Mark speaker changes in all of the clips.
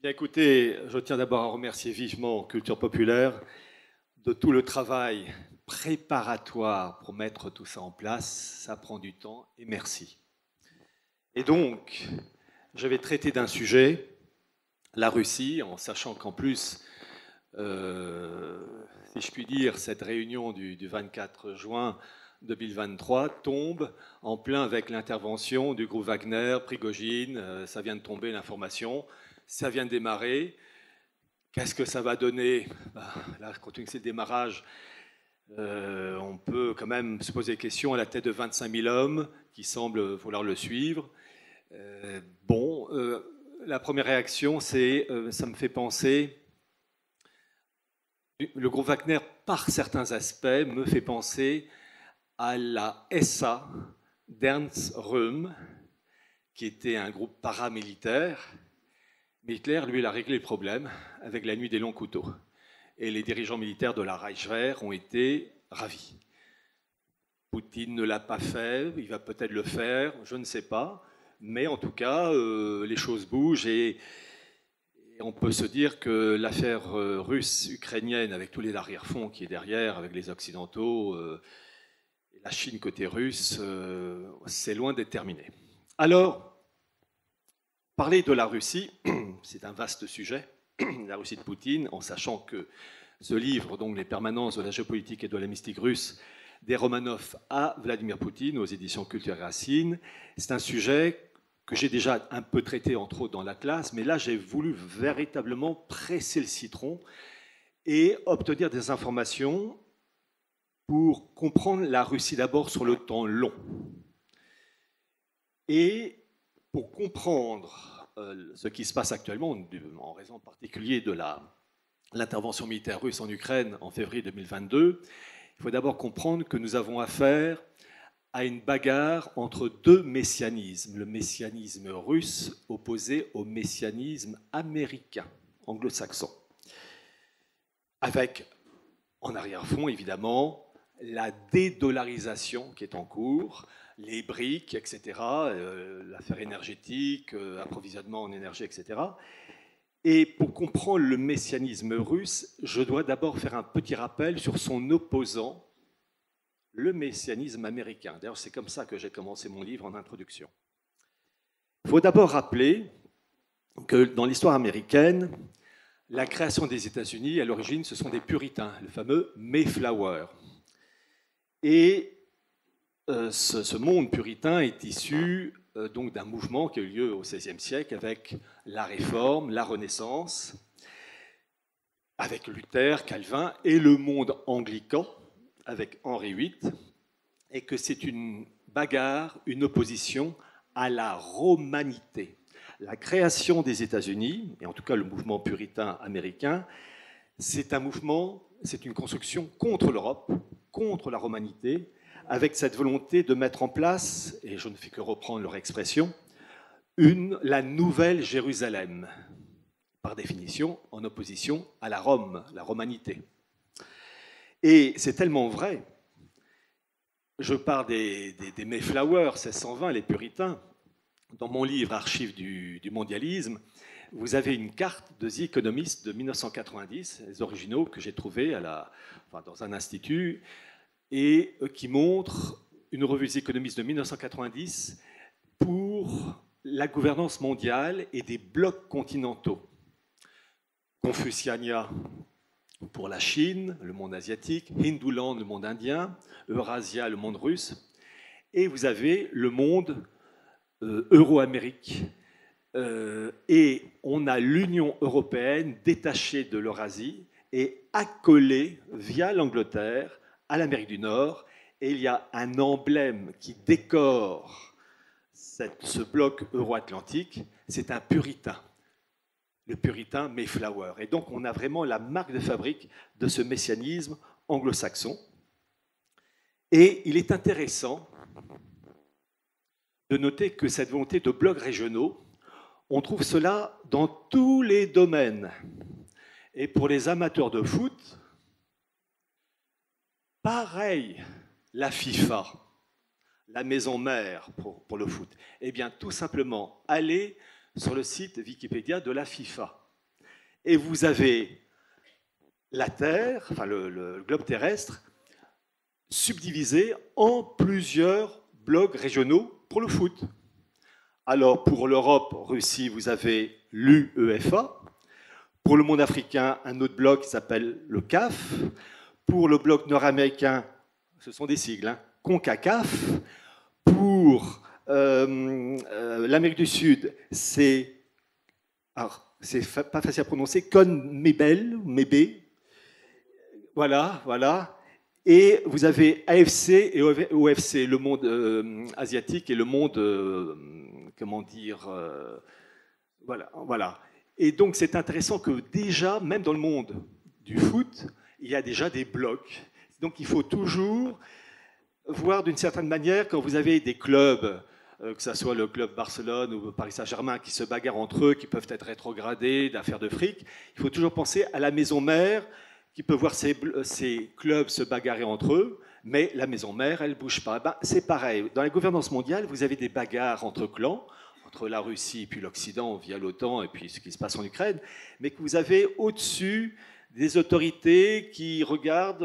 Speaker 1: Bien, écoutez, je tiens d'abord à remercier vivement Culture Populaire de tout le travail préparatoire pour mettre tout ça en place. Ça prend du temps et merci. Et donc, je vais traiter d'un sujet, la Russie, en sachant qu'en plus, si je puis dire, cette réunion du 24 juin 2023 tombe en plein avec l'intervention du groupe Wagner, Prigojine, ça vient de tomber l'information, ça vient de démarrer. Qu'est-ce que ça va donner? Là, quand c'est le démarrage, on peut quand même se poser des questions à la tête de 25 000 hommes qui semblent vouloir le suivre. La première réaction, c'est ça me fait penser. Le groupe Wagner, par certains aspects, me fait penser à la SA d'Ernst Röhm, qui était un groupe paramilitaire. Mais Hitler, lui, il a réglé le problème avec la nuit des longs couteaux. Et les dirigeants militaires de la Reichswehr ont été ravis. Poutine ne l'a pas fait, il va peut-être le faire, je ne sais pas. Mais en tout cas, les choses bougent et on peut se dire que l'affaire russe-ukrainienne, avec tous les arrière-fonds qui est derrière, avec les Occidentaux, et la Chine côté russe, c'est loin d'être terminé. Alors, parler de la Russie, c'est un vaste sujet, la Russie de Poutine, en sachant que ce livre, donc Les permanences de la géopolitique et de la mystique russe, des Romanov à Vladimir Poutine, aux éditions Culture et Racine, c'est un sujet que j'ai déjà un peu traité, entre autres, dans l'Atlas, mais là, j'ai voulu véritablement presser le citron et obtenir des informations pour comprendre la Russie d'abord sur le temps long. Et pour comprendre ce qui se passe actuellement, en raison en particulier de l'intervention militaire russe en Ukraine en février 2022, il faut d'abord comprendre que nous avons affaire à une bagarre entre deux messianismes, le messianisme russe opposé au messianisme américain, anglo-saxon, avec en arrière-fond évidemment la dédollarisation qui est en cours, les briques, etc., l'affaire énergétique, approvisionnement en énergie, etc. Et pour comprendre le messianisme russe, je dois d'abord faire un petit rappel sur son opposant, le messianisme américain. D'ailleurs, c'est comme ça que j'ai commencé mon livre en introduction. Il faut d'abord rappeler que dans l'histoire américaine, la création des États-Unis, à l'origine, ce sont des puritains, le fameux Mayflower. Et ce monde puritain est issu donc d'un mouvement qui a eu lieu au XVIe siècle avec la Réforme, la Renaissance, avec Luther, Calvin et le monde anglican avec Henri VIII, et que c'est une bagarre, une opposition à la romanité. La création des États-Unis, et en tout cas le mouvement puritain américain, c'est un mouvement, c'est une construction contre l'Europe, contre la romanité, avec cette volonté de mettre en place, et je ne fais que reprendre leur expression, la nouvelle Jérusalem, par définition en opposition à la Rome, la romanité. Et c'est tellement vrai, je parle des Mayflower 1620, les puritains, dans mon livre Archives du mondialisme, vous avez une carte de The Economist de 1990, les originaux que j'ai trouvés dans un institut, et qui montre une revue The Economist de 1990 pour la gouvernance mondiale et des blocs continentaux. Confuciania pour la Chine, le monde asiatique, Hinduland, le monde indien, Eurasia, le monde russe, et vous avez le monde Euro-Amérique. Et on a l'Union européenne détachée de l'Eurasie et accolée via l'Angleterre à l'Amérique du Nord. Et il y a un emblème qui décore ce bloc euro-atlantique, c'est un puritain. Le puritain Mayflower. Et donc, on a vraiment la marque de fabrique de ce messianisme anglo-saxon. Et il est intéressant de noter que cette volonté de blocs régionaux, on trouve cela dans tous les domaines. Et pour les amateurs de foot, pareil, la FIFA, la maison mère pour le foot. Eh bien, tout simplement, allez sur le site Wikipédia de la FIFA. Et vous avez la Terre, enfin le globe terrestre, subdivisé en plusieurs blocs régionaux pour le foot. Alors, pour l'Europe, Russie, vous avez l'UEFA. Pour le monde africain, un autre bloc qui s'appelle le CAF. Pour le bloc nord-américain, ce sont des sigles, hein, CONCACAF. Pour l'Amérique du Sud, c'est pas facile à prononcer, CONMEBOL, voilà. Et vous avez AFC et OFC, le monde asiatique et le monde, voilà. Et donc c'est intéressant que déjà, même dans le monde du foot, il y a déjà des blocs. Donc il faut toujours voir d'une certaine manière, quand vous avez des clubs, que ce soit le club Barcelone ou Paris Saint-Germain, qui se bagarrent entre eux, qui peuvent être rétrogradés, d'affaires de fric, il faut toujours penser à la maison mère, qui peut voir ces clubs se bagarrer entre eux, mais la maison mère, elle ne bouge pas. Ben, c'est pareil. Dans la gouvernance mondiale, vous avez des bagarres entre clans, entre la Russie et puis l'Occident via l'OTAN et puis ce qui se passe en Ukraine, mais que vous avez au-dessus des autorités qui regardent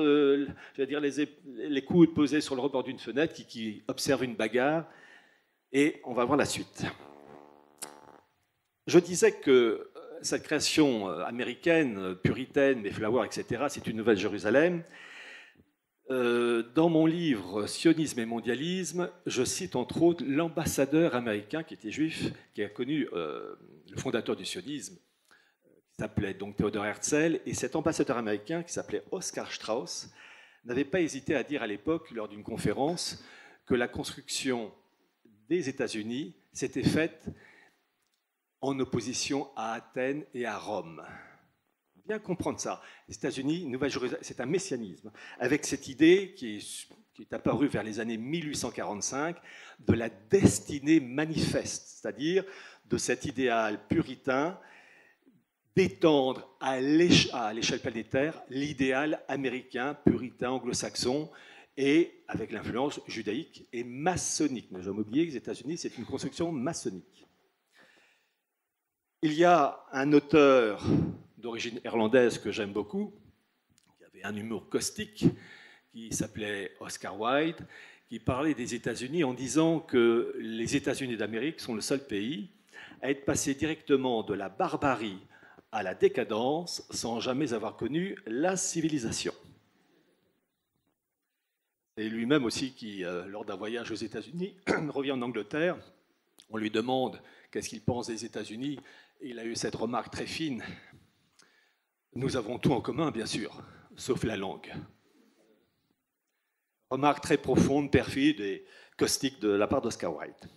Speaker 1: les coudes posés sur le rebord d'une fenêtre, qui observent une bagarre, et on va voir la suite. Je disais que cette création américaine, puritaine, Mayflower, etc., c'est une nouvelle Jérusalem. Dans mon livre Sionisme et mondialisme, je cite entre autres l'ambassadeur américain qui était juif, qui a connu le fondateur du sionisme, qui s'appelait donc Theodor Herzl, et cet ambassadeur américain qui s'appelait Oscar Strauss n'avait pas hésité à dire à l'époque, lors d'une conférence, que la construction des États-Unis s'était faite en opposition à Athènes et à Rome. Bien comprendre ça. Les États-Unis, Nouvelle-Jérusalem, c'est un messianisme, avec cette idée qui est apparue vers les années 1845 de la destinée manifeste, c'est-à-dire de cet idéal puritain d'étendre à l'échelle planétaire l'idéal américain, puritain, anglo-saxon, et avec l'influence judaïque et maçonnique. Ne jamais oublier que les États-Unis, c'est une construction maçonnique. Il y a un auteur d'origine irlandaise que j'aime beaucoup, qui avait un humour caustique, qui s'appelait Oscar Wilde, qui parlait des États-Unis en disant que les États-Unis d'Amérique sont le seul pays à être passé directement de la barbarie à la décadence sans jamais avoir connu la civilisation. Et lui-même aussi qui, lors d'un voyage aux États-Unis, revient en Angleterre, on lui demande qu'est-ce qu'il pense des États-Unis, et il a eu cette remarque très fine. Nous avons tout en commun, bien sûr, sauf la langue. Remarque très profonde, perfide et caustique de la part d'Oscar Wilde.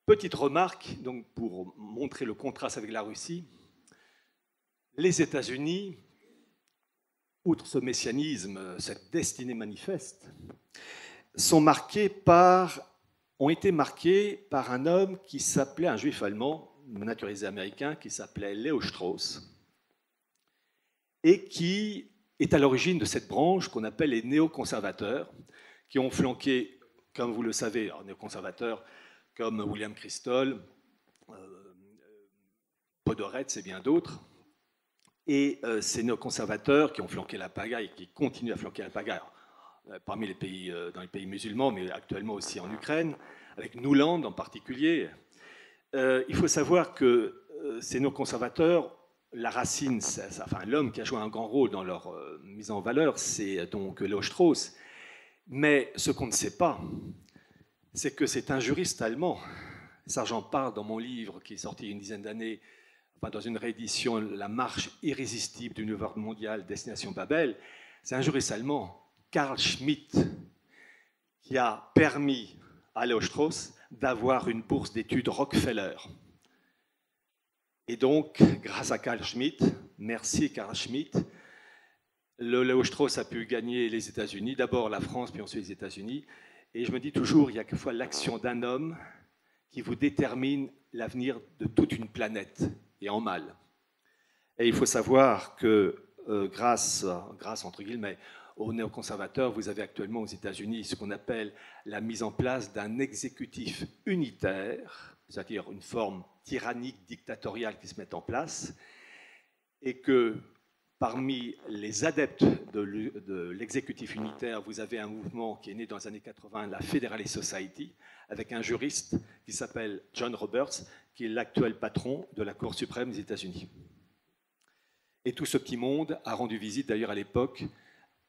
Speaker 1: Petite remarque, donc pour montrer le contraste avec la Russie. Les États-Unis, outre ce messianisme, cette destinée manifeste, ont été marqués par un homme qui s'appelait, un juif allemand, naturalisé américain, qui s'appelait Leo Strauss, et qui est à l'origine de cette branche qu'on appelle les néoconservateurs, qui ont flanqué, comme vous le savez, néoconservateurs comme William Kristol, Podhoretz et bien d'autres. Et ces néoconservateurs qui ont flanqué la pagaille, qui continuent à flanquer la pagaille, parmi les pays, dans les pays musulmans, mais actuellement aussi en Ukraine, avec Nuland en particulier. Il faut savoir que ces néoconservateurs, la racine, enfin, l'homme qui a joué un grand rôle dans leur mise en valeur, c'est donc Leo Strauss. Mais ce qu'on ne sait pas, c'est que c'est un juriste allemand. Ça, j'en parle dans mon livre qui est sorti il y a une dizaine d'années, enfin, dans une réédition, La marche irrésistible du nouvel ordre mondial, Destination Babel. C'est un juriste allemand, Carl Schmitt, qui a permis à Leo Strauss d'avoir une bourse d'études Rockefeller. Et donc, grâce à Carl Schmitt, merci Carl Schmitt, Leo Strauss a pu gagner les États-Unis, d'abord la France, puis ensuite les États-Unis. Et je me dis toujours, il y a quelquefois l'action d'un homme qui vous détermine l'avenir de toute une planète, et en mal. Et il faut savoir que grâce entre guillemets, aux néoconservateurs, vous avez actuellement aux États-Unis ce qu'on appelle la mise en place d'un exécutif unitaire, c'est-à-dire une forme tyrannique, dictatoriale qui se met en place, et que parmi les adeptes de l'exécutif unitaire, vous avez un mouvement qui est né dans les années 80, la Federalist Society, avec un juriste qui s'appelle John Roberts, qui est l'actuel patron de la Cour suprême des États-Unis. Et tout ce petit monde a rendu visite d'ailleurs à l'époque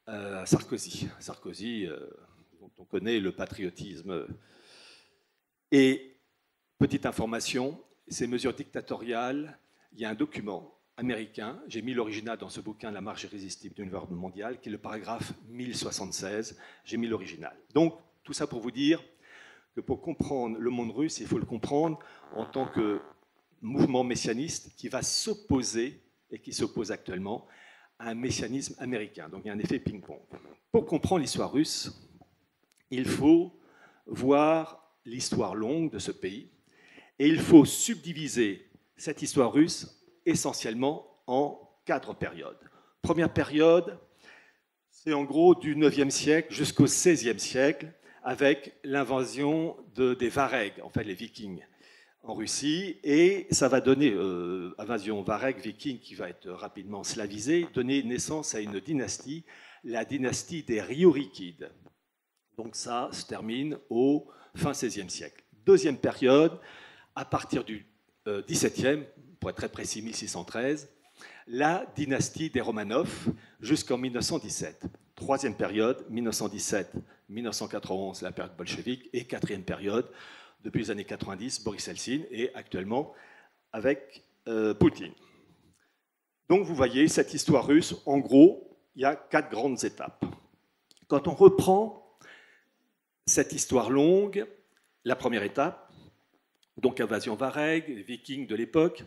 Speaker 1: à Sarkozy. Sarkozy, dont on connaît le patriotisme. Et petite information, ces mesures dictatoriales, il y a un document américain, j'ai mis l'original dans ce bouquin, La marche irrésistible d'une ordre mondiale, qui est le paragraphe 1076, j'ai mis l'original. Donc, tout ça pour vous dire que pour comprendre le monde russe, il faut le comprendre en tant que mouvement messianiste qui va s'opposer, et qui s'oppose actuellement, à un messianisme américain. Donc il y a un effet ping-pong. Pour comprendre l'histoire russe, il faut voir l'histoire longue de ce pays, et il faut subdiviser cette histoire russe essentiellement en 4 périodes. Première période, c'est en gros du 9e siècle jusqu'au 16e siècle, avec l'invasion des Varegs, en fait les Vikings, en Russie, et ça va donner, invasion Vareg, Viking, qui va être rapidement slavisée, donner naissance à une dynastie, la dynastie des Riorikides. Donc ça se termine au fin 16e siècle. Deuxième période, à partir du 17e, pour être très précis, 1613, la dynastie des Romanov jusqu'en 1917. Troisième période, 1917-1991, la période bolchevique, et quatrième période, depuis les années 90, Boris Eltsine, et actuellement avec Poutine. Donc vous voyez, cette histoire russe, en gros, il y a 4 grandes étapes. Quand on reprend cette histoire longue, la première étape, donc invasion Vareg, les Vikings de l'époque,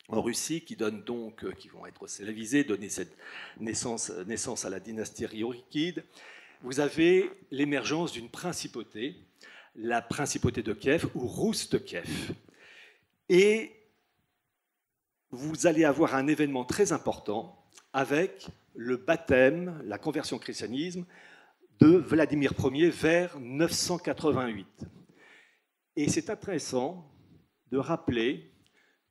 Speaker 1: en Russie, qui donnent donc, qui vont être slavisés, donner cette naissance à la dynastie Riorikide. Vous avez l'émergence d'une principauté, la principauté de Kiev, ou Rousse de Kiev. Et vous allez avoir un événement très important avec le baptême, la conversion au christianisme de Vladimir Ier vers 988. Et c'est intéressant de rappeler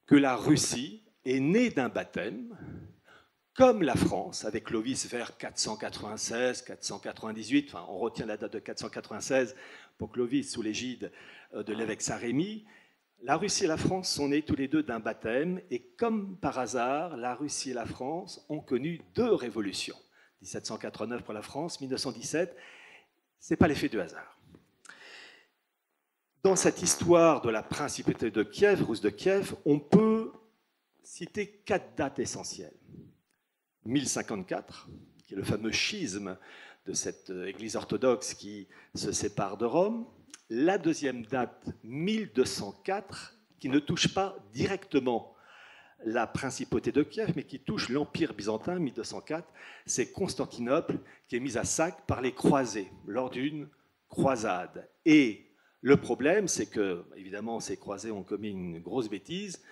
Speaker 1: que la Russie est née d'un baptême, comme la France, avec Clovis vers 496, 498, enfin on retient la date de 496 pour Clovis sous l'égide de l'évêque Saint-Rémy. La Russie et la France sont nés tous les deux d'un baptême, et comme par hasard, la Russie et la France ont connu 2 révolutions. 1789 pour la France, 1917, ce n'est pas l'effet du hasard. Dans cette histoire de la principauté de Kiev, Rousse de Kiev, on peut citer 4 dates essentielles. 1054, qui est le fameux schisme de cette église orthodoxe qui se sépare de Rome. La deuxième date, 1204, qui ne touche pas directement la principauté de Kiev, mais qui touche l'Empire byzantin, 1204. C'est Constantinople qui est mise à sac par les croisés lors d'une croisade. Et le problème, c'est que, évidemment, ces croisés ont commis une grosse bêtise,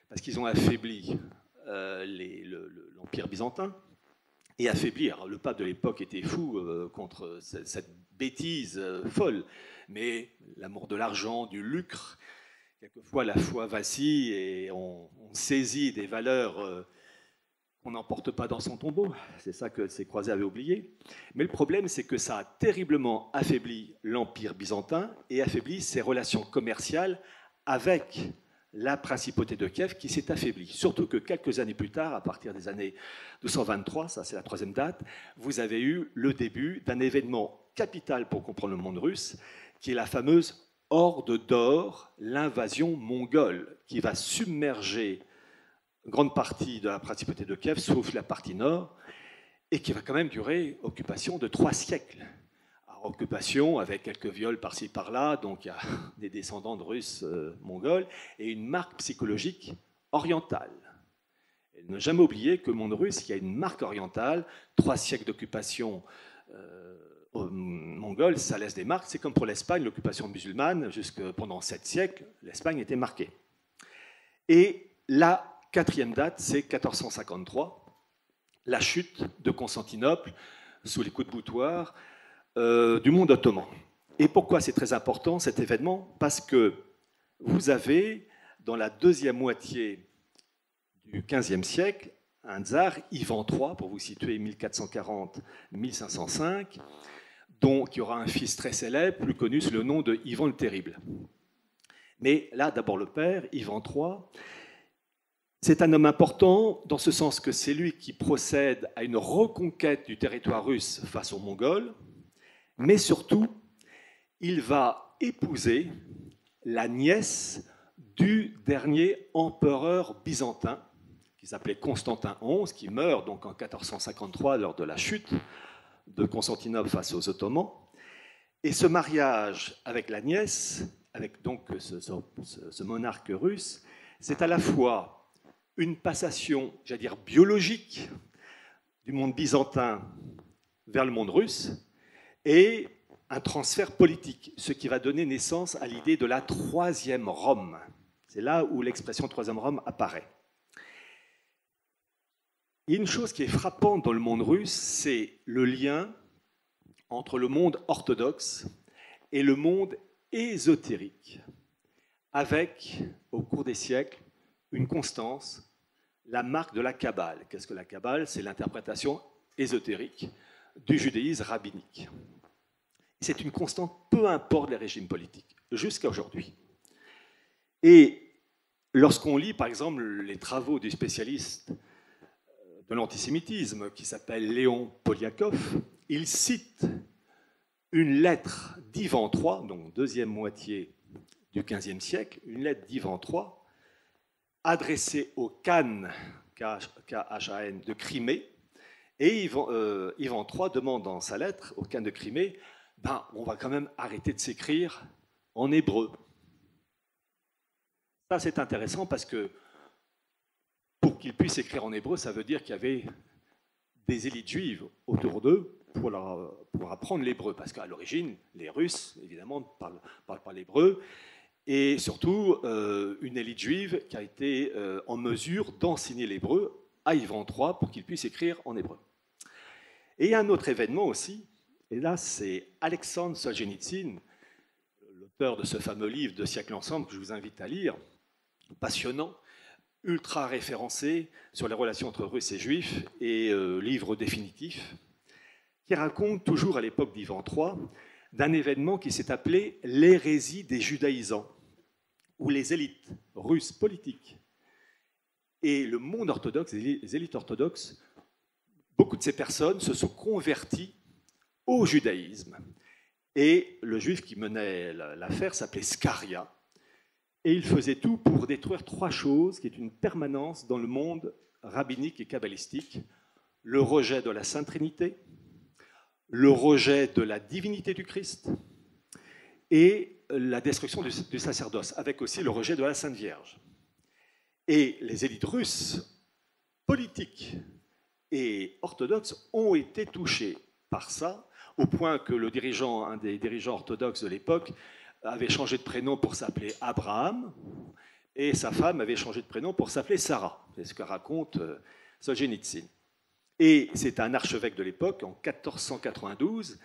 Speaker 1: parce qu'ils ont affaibli l'Empire byzantin, et affaibli. Alors, le pape de l'époque était fou contre cette bêtise folle, mais l'amour de l'argent, du lucre, quelquefois la foi vacille et on saisit des valeurs qu'on n'emporte pas dans son tombeau. C'est ça que ces croisés avaient oublié. Mais le problème, c'est que ça a terriblement affaibli l'Empire byzantin et affaibli ses relations commerciales avec la principauté de Kiev qui s'est affaiblie. Surtout que quelques années plus tard, à partir des années 1223, ça c'est la troisième date, vous avez eu le début d'un événement capital pour comprendre le monde russe, qui est la fameuse Horde d'or, l'invasion mongole, qui va submerger une grande partie de la principauté de Kiev, sauf la partie nord, et qui va quand même durer occupation de 3 siècles. Alors, occupation avec quelques viols par-ci par-là, donc il y a des descendants de Russes mongols, et une marque psychologique orientale. Et ne jamais oublier que le monde russe, il y a une marque orientale, 3 siècles d'occupation mongole, ça laisse des marques. C'est comme pour l'Espagne, l'occupation musulmane, pendant 7 siècles, l'Espagne était marquée. Et la 4e date, c'est 1453, la chute de Constantinople sous les coups de boutoir du monde ottoman. Et pourquoi c'est très important cet événement? Parce que vous avez, dans la deuxième moitié du XVe siècle, un tsar, Ivan III, pour vous situer 1440-1505, qui aura un fils très célèbre, plus connu sous le nom de Ivan le Terrible. Mais là, d'abord le père, Ivan III, c'est un homme important dans ce sens que c'est lui qui procède à une reconquête du territoire russe face aux Mongols, mais surtout, il va épouser la nièce du dernier empereur byzantin, qui s'appelait Constantin XI, qui meurt donc en 1453 lors de la chute de Constantinople face aux Ottomans. Et ce mariage avec la nièce, avec donc ce monarque russe, c'est à la fois une passation, j'allais dire, biologique du monde byzantin vers le monde russe et un transfert politique, ce qui va donner naissance à l'idée de la Troisième Rome. C'est là où l'expression Troisième Rome apparaît. Il y a une chose qui est frappante dans le monde russe, c'est le lien entre le monde orthodoxe et le monde ésotérique, avec, au cours des siècles, une constance, la marque de la Kabbale. Qu'est-ce que la Kabbale? C'est l'interprétation ésotérique du judaïsme rabbinique. C'est une constante, peu importe les régimes politiques, jusqu'à aujourd'hui. Et lorsqu'on lit, par exemple, les travaux du spécialiste de l'antisémitisme, qui s'appelle Léon Poliakov, il cite une lettre d'Ivan III, donc deuxième moitié du XVe siècle, une lettre d'Ivan III, adressée au Khan, K-H-A-N, de Crimée, et Ivan III demande dans sa lettre au Khan de Crimée, on va quand même arrêter de s'écrire en hébreu. Ça, c'est intéressant parce que pour qu'ils puissent écrire en hébreu, ça veut dire qu'il y avait des élites juives autour d'eux pour apprendre l'hébreu. Parce qu'à l'origine, les Russes, évidemment, ne parlent pas l'hébreu. Et surtout, une élite juive qui a été en mesure d'enseigner l'hébreu à Ivan III pour qu'il puisse écrire en hébreu. Et il y a un autre événement aussi, et là, c'est Alexandre Solzhenitsyn, l'auteur de ce fameux livre « Deux siècles ensemble » que je vous invite à lire, passionnant, ultra référencé sur les relations entre Russes et Juifs, et livre définitif, qui raconte, toujours à l'époque d'Ivan III, d'un événement qui s'est appelé l'hérésie des judaïsants, où les élites russes politiques et le monde orthodoxe, les élites orthodoxes, beaucoup de ces personnes se sont converties au judaïsme. Et le juif qui menait l'affaire s'appelait Scaria, et il faisait tout pour détruire trois choses qui est une permanence dans le monde rabbinique et kabbalistique: le rejet de la Sainte Trinité, le rejet de la divinité du Christ et la destruction du sacerdoce, avec aussi le rejet de la Sainte Vierge. Et les élites russes, politiques et orthodoxes, ont été touchées par ça, au point que un des dirigeants orthodoxes de l'époque avait changé de prénom pour s'appeler Abraham, et sa femme avait changé de prénom pour s'appeler Sarah. C'est ce que raconte Solzhenitsyn. Et c'est un archevêque de l'époque, en 1492,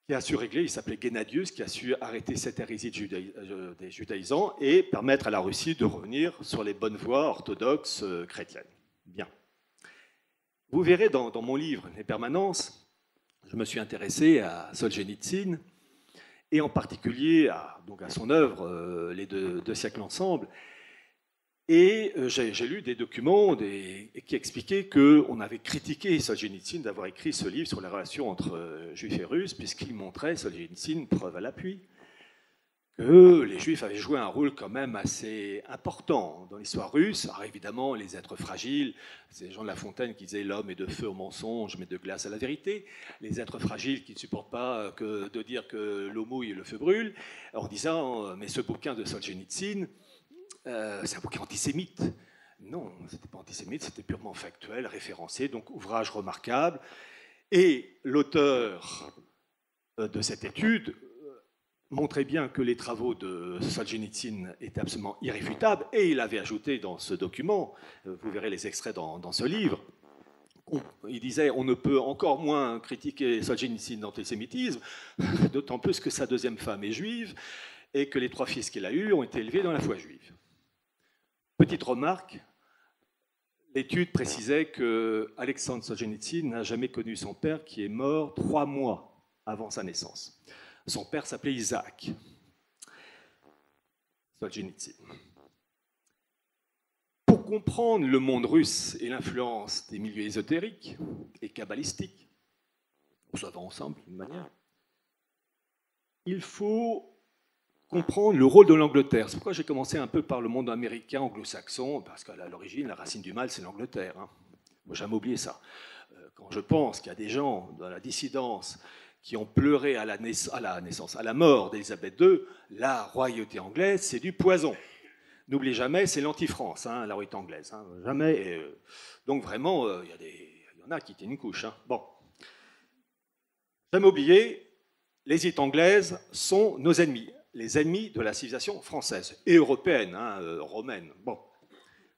Speaker 1: qui a su régler, il s'appelait Gennadius, qui a su arrêter cette hérésie des judaïsants et permettre à la Russie de revenir sur les bonnes voies orthodoxes chrétiennes. Bien. Vous verrez dans mon livre, Les Permanences, je me suis intéressé à Solzhenitsyn, et en particulier à son œuvre, Les deux siècles ensemble. Et j'ai lu des documents qui expliquaient qu'on avait critiqué Solzhenitsyn d'avoir écrit ce livre sur les relations entre Juifs et Russes, puisqu'il montrait, Solzhenitsyn, preuve à l'appui, que les Juifs avaient joué un rôle quand même assez important dans l'histoire russe. Alors évidemment, les êtres fragiles, c'est Jean de La Fontaine qui disait « l'homme est de feu au mensonge, mais de glace à la vérité ». Les êtres fragiles qui ne supportent pas que de dire que l'eau mouille et le feu brûle, en disant « mais ce bouquin de Solzhenitsyn, c'est un bouquin antisémite ». Non, ce n'était pas antisémite, c'était purement factuel, référencé, donc ouvrage remarquable. Et l'auteur de cette étude montrait bien que les travaux de Solzhenitsyn étaient absolument irréfutables, et il avait ajouté dans ce document, vous verrez les extraits dans ce livre, il disait on ne peut encore moins critiquer Solzhenitsyn d'antisémitisme, d'autant plus que sa deuxième femme est juive, et que les trois fils qu'il a eus ont été élevés dans la foi juive. Petite remarque, l'étude précisait que Alexandre Solzhenitsyn n'a jamais connu son père, qui est mort 3 mois avant sa naissance. Son père s'appelait Isaac Solzhenitsyn. Pour comprendre le monde russe et l'influence des milieux ésotériques et kabbalistiques, ça va ensemble d'une manière, il faut comprendre le rôle de l'Angleterre. C'est pourquoi j'ai commencé un peu par le monde américain, anglo-saxon, parce qu'à l'origine, la racine du mal, c'est l'Angleterre. Il ne faut jamais oublier ça. Quand je pense qu'il y a des gens dans la dissidence qui ont pleuré à la mort d'Élisabeth II, la royauté anglaise, c'est du poison. N'oubliez jamais, c'est l'anti-France, la royauté anglaise. Jamais. Donc vraiment, il y en a qui tiennent une couche. Bon. Jamais oublier, les élites anglaises sont nos ennemis, les ennemis de la civilisation française et européenne, romaine. Bon,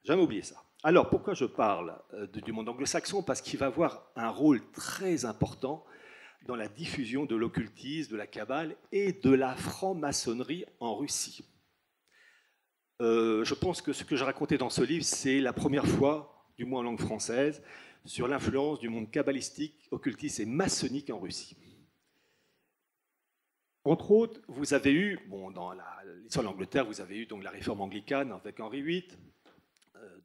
Speaker 1: jamais oublier ça. Alors, pourquoi je parle du monde anglo-saxon? Parce qu'il va avoir un rôle très important dans la diffusion de l'occultisme, de la Kabbale et de la franc-maçonnerie en Russie. Je pense que ce que j'ai raconté dans ce livre, c'est la première fois, du moins en langue française, sur l'influence du monde kabbalistique, occultiste et maçonnique en Russie. Entre autres, vous avez eu, dans l'histoire de l'Angleterre, vous avez eu donc la réforme anglicane avec Henri VIII,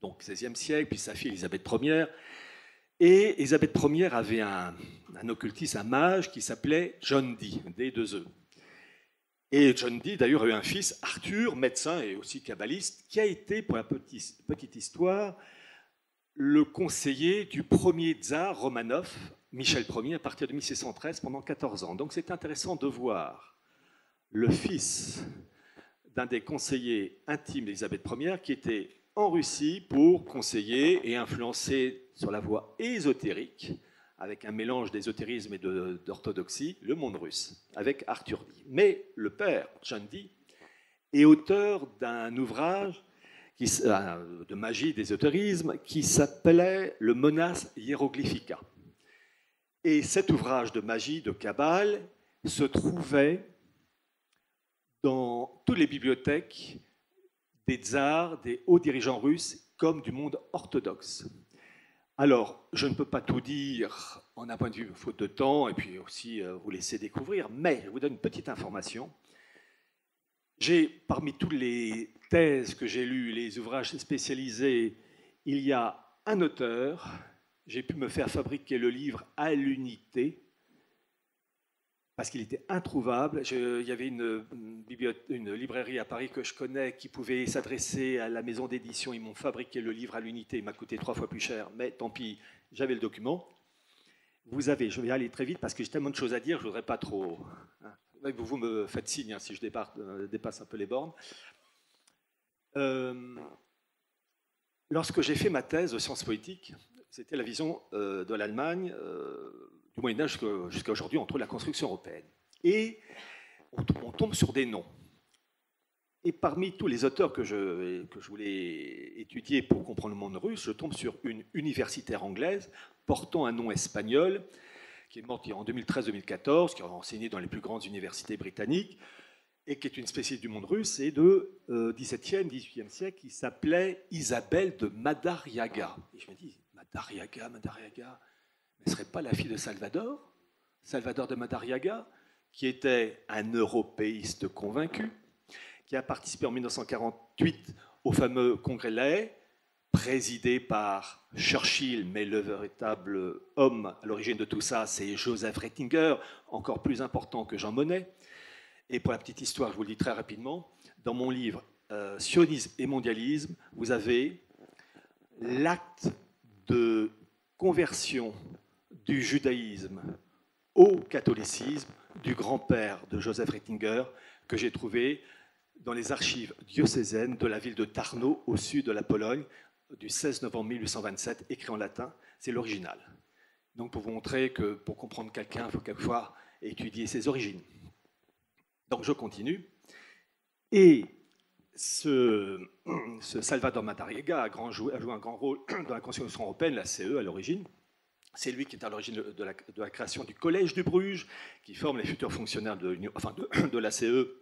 Speaker 1: donc XVIe siècle, puis sa fille Élisabeth Ier. Et Élisabeth Ier avait un occultiste, un mage qui s'appelait John Dee, D2E. Et John Dee, d'ailleurs, a eu un fils, Arthur, médecin et aussi kabbaliste, qui a été, pour la petite histoire, le conseiller du premier tsar Romanov, Michel Ier, à partir de 1613, pendant 14 ans. Donc c'est intéressant de voir le fils d'un des conseillers intimes d'Élisabeth Ier, qui était en Russie pour conseiller et influencer sur la voie ésotérique, avec un mélange d'ésotérisme et d'orthodoxie, le monde russe, avec Arthur Dee. Mais le père, John Dee, est auteur d'un ouvrage de magie, d'ésotérisme, qui s'appelait le Monas Hieroglyphica. Et cet ouvrage de magie, de Kabbale, se trouvait dans toutes les bibliothèques des tsars, des hauts dirigeants russes, comme du monde orthodoxe. Alors, je ne peux pas tout dire en un point de vue faute de temps, et puis aussi vous laisser découvrir, mais je vous donne une petite information. Parmi toutes les thèses que j'ai lues, les ouvrages spécialisés, il y a un auteur, j'ai pu me faire fabriquer le livre à l'unité, parce qu'il était introuvable. Il y avait une librairie à Paris que je connais qui pouvait s'adresser à la maison d'édition. Ils m'ont fabriqué le livre à l'unité, il m'a coûté 3 fois plus cher, mais tant pis, j'avais le document. Je vais aller très vite parce que j'ai tellement de choses à dire, je ne voudrais pas trop... Vous me faites signe si je dépasse un peu les bornes. Lorsque j'ai fait ma thèse de sciences politiques, c'était la vision de l'Allemagne du Moyen-Âge jusqu'à aujourd'hui entre la construction européenne. Et on tombe sur des noms. Et parmi tous les auteurs que je voulais étudier pour comprendre le monde russe, je tombe sur une universitaire anglaise portant un nom espagnol, qui est morte en 2013-2014, qui a enseigné dans les plus grandes universités britanniques, et qui est une spécialiste du monde russe, et de 17e, 18e siècle, qui s'appelait Isabelle de Madariaga. Et je me dis, Madariaga, mais ne serait pas la fille de Salvador de Madariaga, qui était un européiste convaincu, qui a participé en 1948 au fameux congrès de La Haye, présidé par Churchill, mais le véritable homme à l'origine de tout ça, c'est Joseph Ratzinger, encore plus important que Jean Monnet. Et pour la petite histoire, je vous le dis très rapidement, dans mon livre Sionisme et mondialisme, vous avez l'acte de conversion du judaïsme au catholicisme du grand-père de Joseph Ratzinger, que j'ai trouvé dans les archives diocésaines de la ville de Tarnów, au sud de la Pologne, du 16 novembre 1827, écrit en latin. C'est l'original. Donc pour vous montrer que pour comprendre quelqu'un, il faut quelquefois étudier ses origines. Donc je continue. Et ce Salvador Madariaga a joué un grand rôle dans la Constitution européenne, la CE à l'origine. C'est lui qui est à l'origine de la création du Collège de Bruges, qui forme les futurs fonctionnaires de la CE,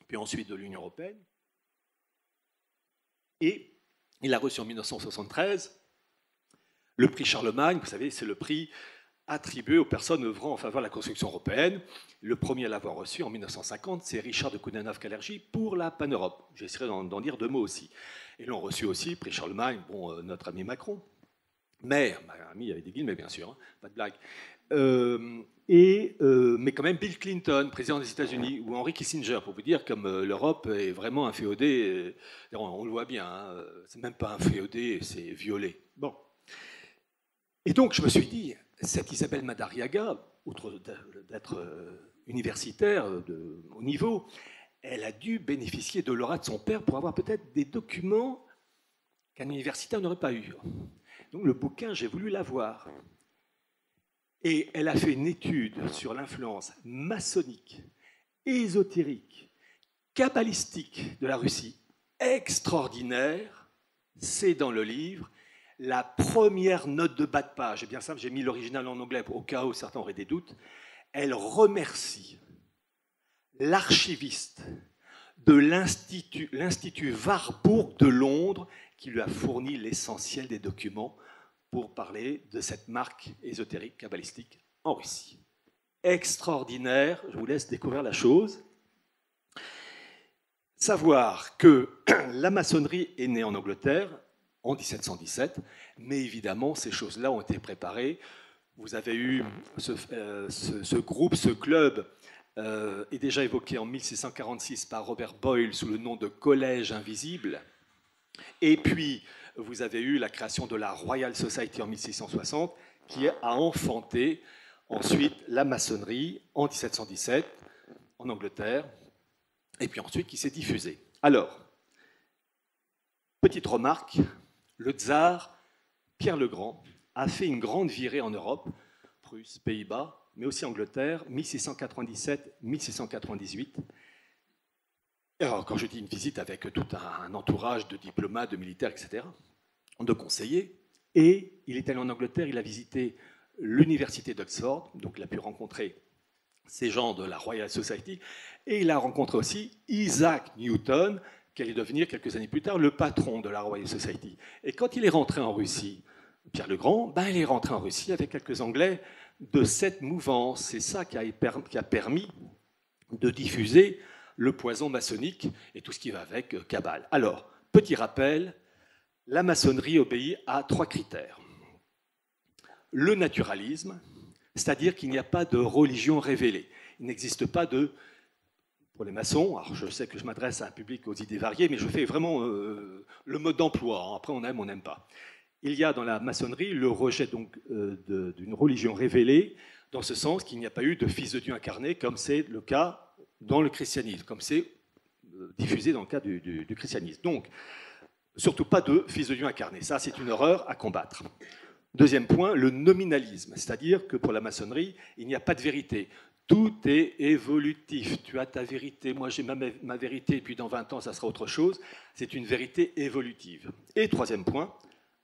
Speaker 1: puis ensuite de l'Union européenne. Et il a reçu en 1973 Le prix Charlemagne, vous savez, c'est le prix attribué aux personnes œuvrant en faveur de la construction européenne. Le premier à l'avoir reçu en 1950, c'est Richard de Coudenhove-Kalergi pour la Pan-Europe. J'essaierai d'en dire deux mots aussi. Et l'ont reçu aussi, prix Charlemagne, bon, notre ami Macron, mais, ma ami avec des guillemets bien sûr, hein, pas de blague, mais quand même Bill Clinton, président des États-Unis, ou Henry Kissinger, pour vous dire comme l'Europe est vraiment inféodée, on le voit bien, hein, c'est même pas inféodé, c'est violé. Bon. Et donc je me suis dit, cette Isabelle Madariaga, outre d'être universitaire de haut niveau, elle a dû bénéficier de l'aura de son père pour avoir peut-être des documents qu'un universitaire n'aurait pas eu. Donc le bouquin, j'ai voulu l'avoir. Et elle a fait une étude sur l'influence maçonnique, ésotérique, kabbalistique de la Russie, extraordinaire. C'est dans le livre. La première note de bas de page, c'est bien simple, j'ai mis l'original en anglais au cas où certains auraient des doutes. Elle remercie l'archiviste de l'Institut Warburg de Londres qui lui a fourni l'essentiel des documents pour parler de cette marque ésotérique kabbalistique en Russie. Extraordinaire, je vous laisse découvrir la chose. Savoir que la maçonnerie est née en Angleterre en 1717, mais évidemment ces choses-là ont été préparées. Vous avez eu ce groupe, ce club, est déjà évoqué en 1646 par Robert Boyle sous le nom de Collège Invisible. Et puis, vous avez eu la création de la Royal Society en 1660, qui a enfanté ensuite la maçonnerie en 1717 en Angleterre, et puis ensuite qui s'est diffusée. Alors, petite remarque, le tsar Pierre le Grand a fait une grande virée en Europe, Prusse, Pays-Bas, mais aussi Angleterre, 1697-1698. Alors, quand je dis une visite avec tout un entourage de diplomates, de militaires, etc., de conseillers, et il est allé en Angleterre, il a visité l'université d'Oxford, donc il a pu rencontrer ces gens de la Royal Society, et il a rencontré aussi Isaac Newton, qui allait devenir quelques années plus tard le patron de la Royal Society. Et quand il est rentré en Russie, Pierre le Grand, il est rentré en Russie avec quelques Anglais de cette mouvance. C'est ça qui a permis de diffuser le poison maçonnique et tout ce qui va avec Kabbale. Alors, petit rappel, la maçonnerie obéit à 3 critères. Le naturalisme, c'est-à-dire qu'il n'y a pas de religion révélée. Il n'existe pas de... Pour les maçons, alors je sais que je m'adresse à un public aux idées variées, mais je fais vraiment le mode d'emploi. Après, on n'aime pas. Il y a dans la maçonnerie le rejet donc d'une religion révélée, dans ce sens qu'il n'y a pas eu de fils de Dieu incarné, comme c'est le cas dans le christianisme, comme c'est diffusé dans le cas du christianisme. Donc, surtout pas de fils de Dieu incarné. Ça, c'est une horreur à combattre. Deuxième point, le nominalisme, c'est-à-dire que pour la maçonnerie, il n'y a pas de vérité. Tout est évolutif. Tu as ta vérité, moi j'ai ma vérité, et puis dans 20 ans, ça sera autre chose. C'est une vérité évolutive. Et troisième point,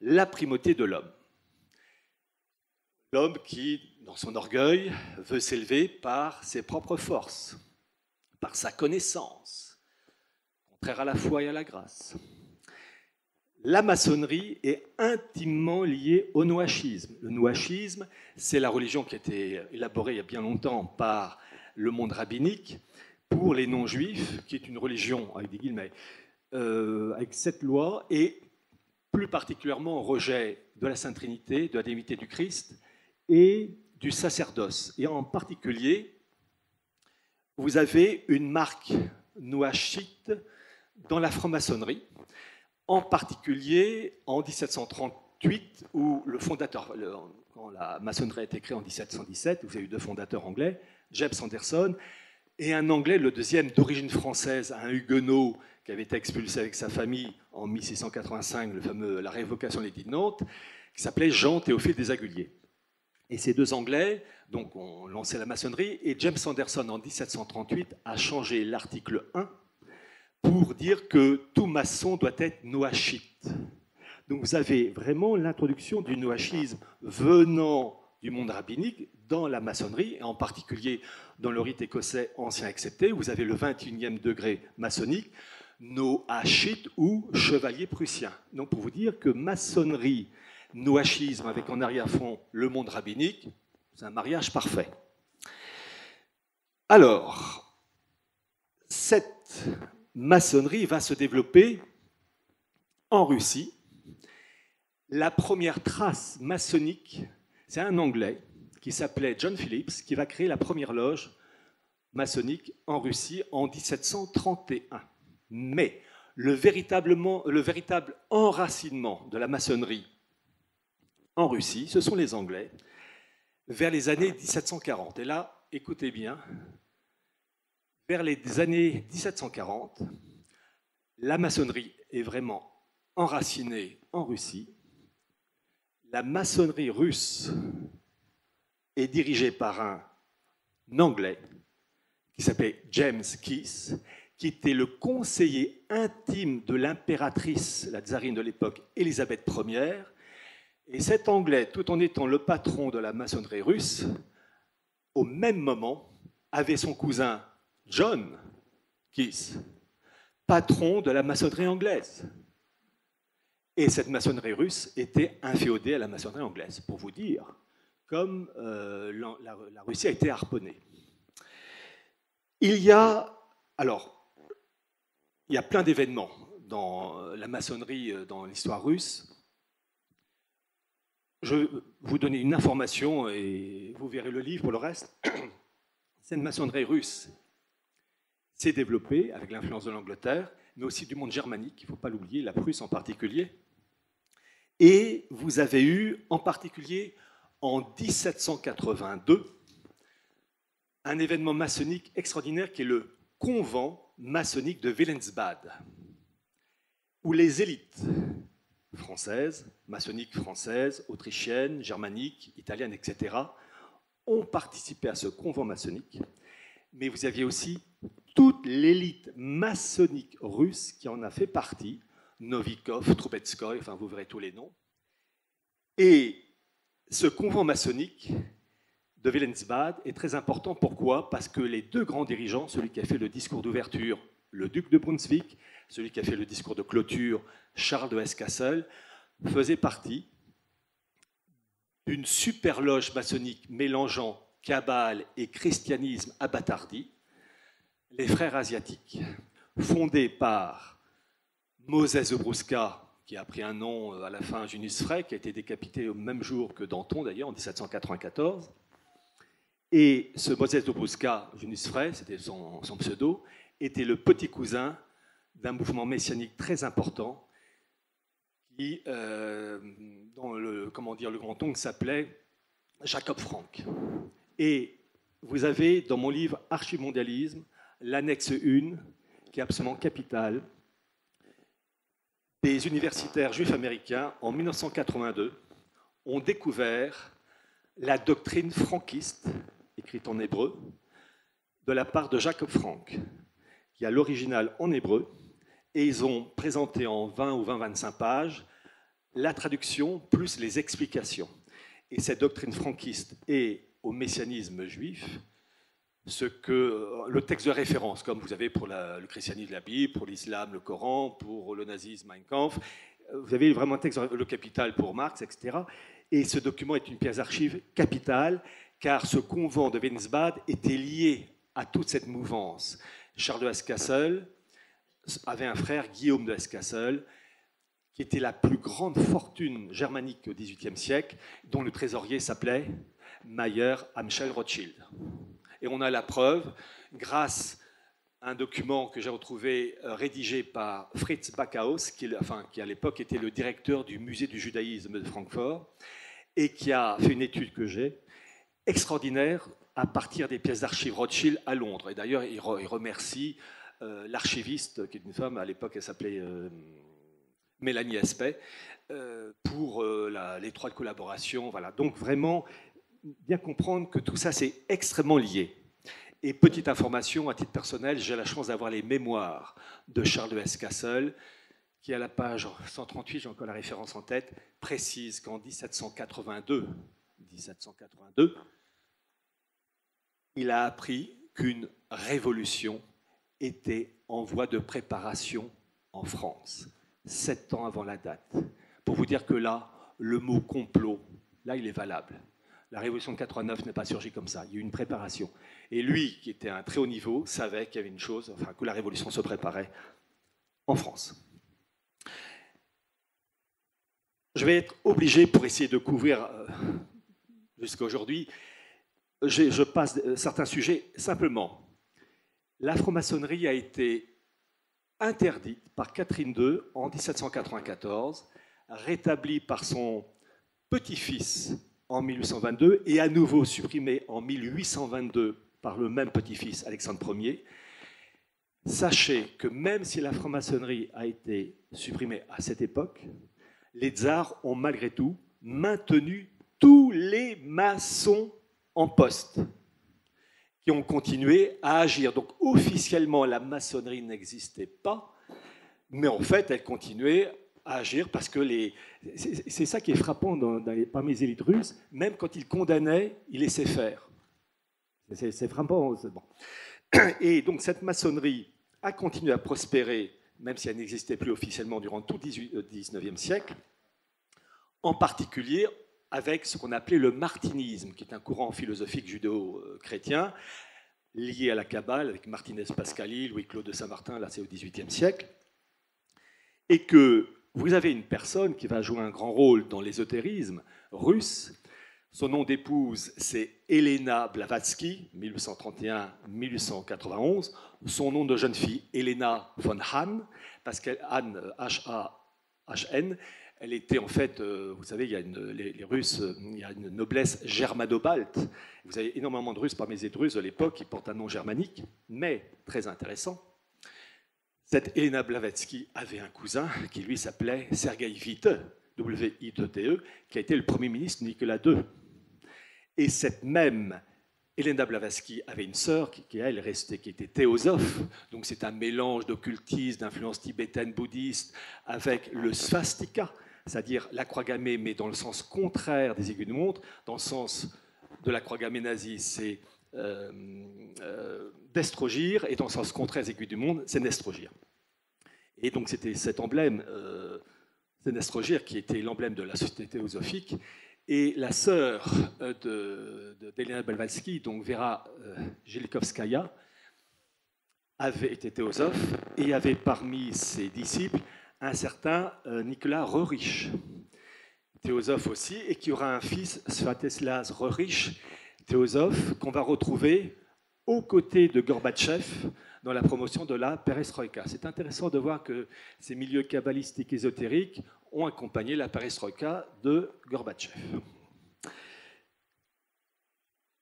Speaker 1: la primauté de l'homme. L'homme qui, dans son orgueil, veut s'élever par ses propres forces, par sa connaissance, contraire à la foi et à la grâce. La maçonnerie est intimement liée au noachisme. Le noachisme, c'est la religion qui a été élaborée il y a bien longtemps par le monde rabbinique pour les non-juifs, qui est une religion, avec des guillemets, avec 7 lois, et plus particulièrement au rejet de la Sainte Trinité, de la divinité du Christ et du sacerdoce. Et en particulier, vous avez une marque noachite dans la franc-maçonnerie, en particulier en 1738, où le fondateur, quand la maçonnerie a été créée en 1717, vous avez eu 2 fondateurs anglais, James Anderson, et un Anglais, le deuxième d'origine française, un huguenot qui avait été expulsé avec sa famille en 1685, la révocation de l'édit de Nantes, qui s'appelait Jean Théophile des Aguliers. Et ces 2 Anglais donc, ont lancé la maçonnerie, et James Anderson, en 1738, a changé l'article 1 pour dire que tout maçon doit être noachite. Donc vous avez vraiment l'introduction du noachisme venant du monde rabbinique dans la maçonnerie, et en particulier dans le rite écossais ancien accepté. Vous avez le 21e degré maçonnique, noachite ou chevalier prussien. Donc pour vous dire que maçonnerie, noachisme avec en arrière-fond le monde rabbinique, c'est un mariage parfait. Alors, cette maçonnerie va se développer en Russie. La première trace maçonnique, c'est un Anglais qui s'appelait John Phillips, qui va créer la première loge maçonnique en Russie en 1731. Mais le véritable enracinement de la maçonnerie en Russie, ce sont les Anglais, vers les années 1740. Et là, écoutez bien, vers les années 1740, la maçonnerie est vraiment enracinée en Russie. La maçonnerie russe est dirigée par un Anglais qui s'appelait James Keyes, qui était le conseiller intime de l'impératrice, la tsarine de l'époque, Élisabeth Ier. Et cet Anglais, tout en étant le patron de la maçonnerie russe, au même moment, avait son cousin John Keyes, patron de la maçonnerie anglaise. Et cette maçonnerie russe était inféodée à la maçonnerie anglaise, pour vous dire, comme la Russie a été harponnée. Il y a plein d'événements dans la maçonnerie, dans l'histoire russe. Je vais vous donner une information et vous verrez le livre pour le reste. Cette maçonnerie russe s'est développée avec l'influence de l'Angleterre, mais aussi du monde germanique, il ne faut pas l'oublier, la Prusse en particulier. Et vous avez eu, en particulier en 1782, un événement maçonnique extraordinaire qui est le convent maçonnique de Wilhelmsbad, où les élites françaises, maçonniques françaises, autrichiennes, germaniques, italiennes, etc., ont participé à ce convent maçonnique. Mais vous aviez aussi toute l'élite maçonnique russe qui en a fait partie, Novikov, Troubetskoy, enfin vous verrez tous les noms. Et ce convent maçonnique de Wilhelmsbad est très important. Pourquoi? Parce que les deux grands dirigeants, celui qui a fait le discours d'ouverture, le duc de Brunswick, celui qui a fait le discours de clôture, Charles de Hesse-Cassel, faisaient partie d'une super loge maçonnique mélangeant cabale et christianisme abattardi, les Frères asiatiques, fondés par Moses Zebrouska, qui a pris un nom à la fin, Junius Frey, qui a été décapité au même jour que Danton, d'ailleurs, en 1794. Et ce Moses Zebrouska, Junius Frey, c'était son pseudo, était le petit cousin d'un mouvement messianique très important qui, dans le grand oncle, s'appelait Jacob Frank. Et vous avez dans mon livre Archimondialisme l'annexe 1, qui est absolument capitale. Des universitaires juifs américains, en 1982, ont découvert la doctrine franquiste, écrite en hébreu, de la part de Jacob Frank, qui a l'original en hébreu, et ils ont présenté en 20 ou 20-25 pages la traduction plus les explications. Et cette doctrine franquiste est au messianisme juif ce que le texte de référence, comme vous avez pour le christianisme la Bible, pour l'islam le Coran, pour le nazisme Mein Kampf, vous avez vraiment un texte, le Capital pour Marx, etc. Et ce document est une pièce d'archive capitale, car ce convent de Wilhelmsbad était lié à toute cette mouvance. Charles de Hesse-Cassel avait un frère, Guillaume de Hesse-Cassel, qui était la plus grande fortune germanique au XVIIIe siècle, dont le trésorier s'appelait Mayer Amschel Rothschild. Et on a la preuve, grâce à un document que j'ai retrouvé rédigé par Fritz Backhaus, qui à l'époque était le directeur du musée du judaïsme de Francfort, et qui a fait une étude que j'ai, extraordinaire, à partir des pièces d'archives Rothschild à Londres. Et d'ailleurs, il remercie l'archiviste, qui est une femme, à l'époque elle s'appelait Mélanie Aspect, pour l'étroite collaboration. Voilà. Donc vraiment, bien comprendre que tout ça, c'est extrêmement lié. Et petite information, à titre personnel, j'ai la chance d'avoir les mémoires de Charles de Hesse-Cassel, qui, à la page 138, j'ai encore la référence en tête, précise qu'en 1782, il a appris qu'une révolution était en voie de préparation en France, 7 ans avant la date. Pour vous dire que là, le mot complot, là, il est valable. La révolution de 89 n'est pas surgie comme ça, il y a eu une préparation. Et lui, qui était à un très haut niveau, savait qu'il y avait une chose, enfin, que la révolution se préparait en France. Je vais être obligé, pour essayer de couvrir jusqu'à aujourd'hui, je passe certains sujets simplement. La franc-maçonnerie a été interdite par Catherine II en 1794, rétablie par son petit-fils en 1822 et à nouveau supprimée en 1822 par le même petit-fils, Alexandre Ier. Sachez que même si la franc-maçonnerie a été supprimée à cette époque, les tsars ont malgré tout maintenu tous les maçons en poste, qui ont continué à agir. Donc officiellement, la maçonnerie n'existait pas, mais en fait, elle continuait à agir parce que c'est ça qui est frappant parmi les élites russes, même quand ils condamnaient, ils laissaient faire. C'est frappant. Bon. Et donc cette maçonnerie a continué à prospérer, même si elle n'existait plus officiellement durant tout le XIXe siècle, en particulier avec ce qu'on appelait le martinisme, qui est un courant philosophique judéo-chrétien lié à la Kabbale, avec Martinez Pascali, Louis-Claude de Saint-Martin, là c'est au XVIIIe siècle, et que vous avez une personne qui va jouer un grand rôle dans l'ésotérisme russe. Son nom d'épouse, c'est Elena Blavatsky, 1831-1891. Son nom de jeune fille, Elena von Hahn, parce qu'elle Hahn, H-A-H-N, elle était en fait, vous savez, il y a les Russes, il y a une noblesse germano-balte. Vous avez énormément de Russes parmi les élites russes de l'époque qui portent un nom germanique, mais très intéressant. Cette Elena Blavatsky avait un cousin qui lui s'appelait Sergueï Witte, W-I-T-T-E, qui a été le premier ministre de Nicolas II. Et cette même Elena Blavatsky avait une sœur qui elle, qui était théosophe. Donc c'est un mélange d'occultisme, d'influence tibétaine bouddhiste, avec le swastika, c'est-à-dire la croix gammée, mais dans le sens contraire des aiguilles de montre. Dans le sens de la croix gammée nazie, c'est destrogir, et dans le sens contraire des aiguilles du monde, c'est nestrogir. Et donc c'était cet emblème, c'est nestrogir, qui était l'emblème de la société théosophique. Et la sœur d'Elena Blavatsky, donc Vera Jelikovskaya, avait été théosophe et avait parmi ses disciples un certain Nicolas Roerich, théosophe aussi, et qui aura un fils, Sviatoslav Roerich, théosophe, qu'on va retrouver aux côtés de Gorbatchev dans la promotion de la perestroïka. C'est intéressant de voir que ces milieux kabbalistiques ésotériques ont accompagné la perestroïka de Gorbatchev.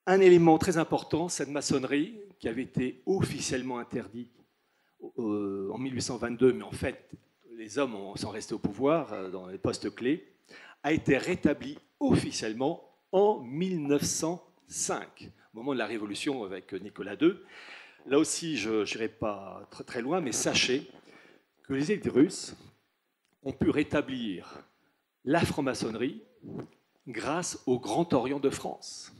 Speaker 1: Un élément très important, cette maçonnerie, qui avait été officiellement interdite en 1822, mais en fait, les hommes sont restés au pouvoir dans les postes clés, a été rétablie officiellement en 1905, au moment de la Révolution avec Nicolas II. Là aussi, je n'irai pas très loin, mais sachez que les élites russes ont pu rétablir la franc-maçonnerie grâce au Grand Orient de France,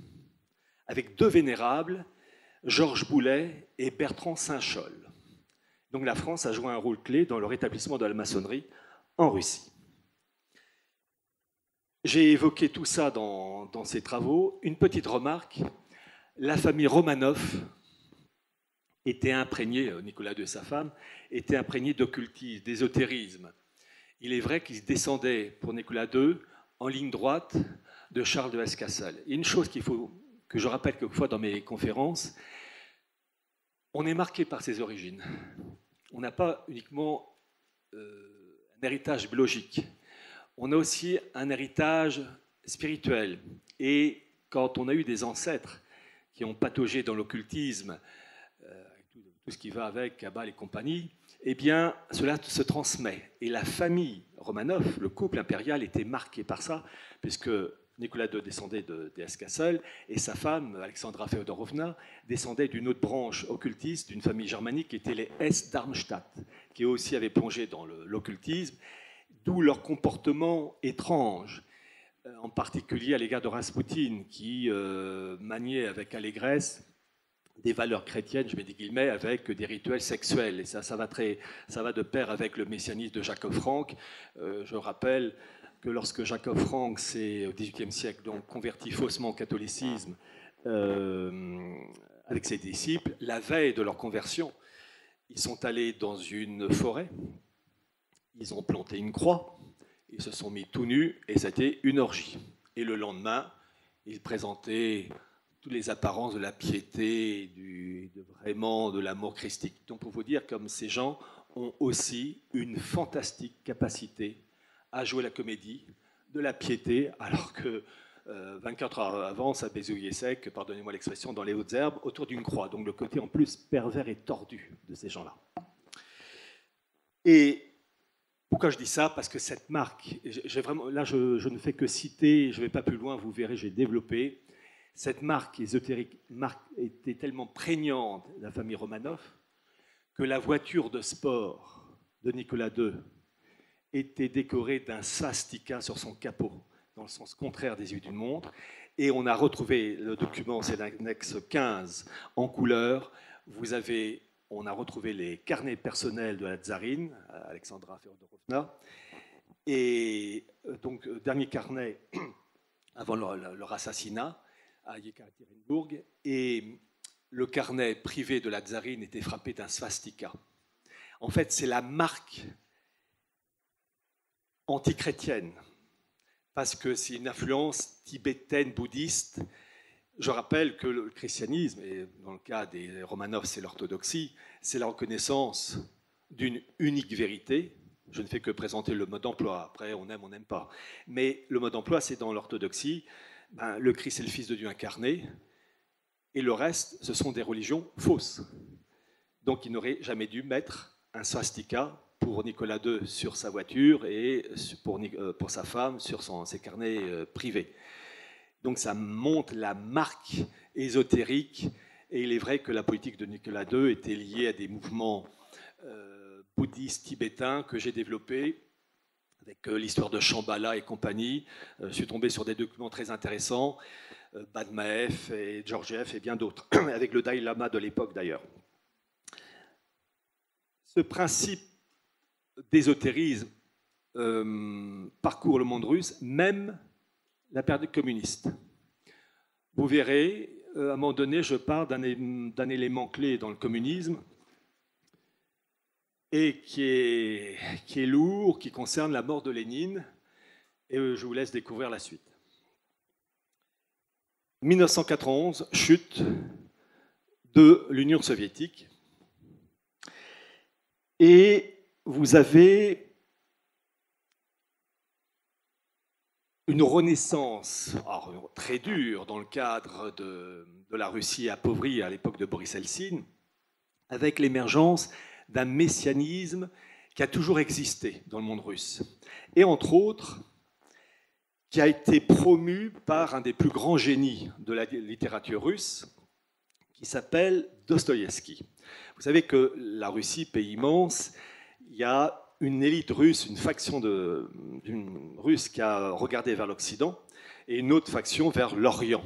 Speaker 1: avec deux vénérables, Georges Boulet et Bertrand Saint-Chol. Donc la France a joué un rôle clé dans le rétablissement de la maçonnerie en Russie. J'ai évoqué tout ça dans ces travaux. Une petite remarque, la famille Romanov était imprégnée, Nicolas II et sa femme, étaient imprégnés d'occultisme, d'ésotérisme. Il est vrai qu'ils descendaient, pour Nicolas II, en ligne droite de Charles de Hesse-Cassel. Et une chose qu'il faut que je rappelle quelquefois dans mes conférences, on est marqué par ses origines. On n'a pas uniquement un héritage biologique, on a aussi un héritage spirituel. Et quand on a eu des ancêtres qui ont pataugé dans l'occultisme, tout ce qui va avec, Kabbale et compagnie, eh bien, cela se transmet. Et la famille Romanov, le couple impérial, était marqué par ça, puisque Nicolas II descendait de Hesse-Cassel, et sa femme, Alexandra Feodorovna, descendait d'une autre branche occultiste, d'une famille germanique qui était les Hesse-Darmstadt, qui aussi avaient plongé dans l'occultisme, d'où leur comportement étrange, en particulier à l'égard de Raspoutine, qui maniait avec allégresse des valeurs chrétiennes, je mets des guillemets, avec des rituels sexuels. Et ça va de pair avec le messianisme de Jacob Frank. Je rappelle que lorsque Jacob Frank s'est, au XVIIIe siècle, donc, converti faussement au catholicisme avec ses disciples, la veille de leur conversion, ils sont allés dans une forêt, ils ont planté une croix, ils se sont mis tout nus et c'était une orgie. Et le lendemain, ils présentaient toutes les apparences de la piété, vraiment de l'amour christique. Donc pour vous dire comme ces gens ont aussi une fantastique capacité à jouer la comédie, de la piété, alors que 24 heures avant, ça bésouillait sec, pardonnez-moi l'expression, dans les hautes herbes, autour d'une croix. Donc le côté en plus pervers et tordu de ces gens-là. Et pourquoi je dis ça? Parce que cette marque, là je ne fais que citer, je ne vais pas plus loin, vous verrez, j'ai développé. Cette marque ésotérique était tellement prégnante, la famille Romanov, que la voiture de sport de Nicolas II était décorée d'un swastika sur son capot, dans le sens contraire des yeux d'une montre. Et on a retrouvé, le document, c'est l'annexe 15, en couleur. On a retrouvé les carnets personnels de la tsarine, Alexandra Féodorovna. Et donc, dernier carnet avant leur assassinat à Yekaterinbourg. Et le carnet privé de la tsarine était frappé d'un swastika. En fait, c'est la marque antichrétienne, parce que c'est une influence tibétaine, bouddhiste. Je rappelle que le christianisme, et dans le cas des Romanov, c'est l'orthodoxie, c'est la reconnaissance d'une unique vérité. Je ne fais que présenter le mode d'emploi, après on aime, on n'aime pas. Mais le mode d'emploi, c'est dans l'orthodoxie, le Christ est le Fils de Dieu incarné, et le reste, ce sont des religions fausses. Donc il n'aurait jamais dû mettre un swastika pour Nicolas II sur sa voiture et pour sa femme sur ses carnets privés. Donc ça montre la marque ésotérique, et il est vrai que la politique de Nicolas II était liée à des mouvements bouddhistes tibétains que j'ai développés avec l'histoire de Shambhala et compagnie. Je suis tombé sur des documents très intéressants, Badmaev et Georgiev et bien d'autres, avec le Dalai Lama de l'époque d'ailleurs. Ce principe d'ésotérisme parcourt le monde russe, même la période communiste. Vous verrez, à un moment donné, je parle d'un élément clé dans le communisme et qui est lourd, qui concerne la mort de Lénine, et je vous laisse découvrir la suite. 1991, chute de l'Union soviétique, et vous avez une renaissance très dure dans le cadre de la Russie appauvrie à l'époque de Boris Eltsine, avec l'émergence d'un messianisme qui a toujours existé dans le monde russe, et entre autres, qui a été promu par un des plus grands génies de la littérature russe, qui s'appelle Dostoïevski. Vous savez que la Russie, pays immense, il y a une élite russe, une faction russe qui a regardé vers l'Occident et une autre faction vers l'Orient,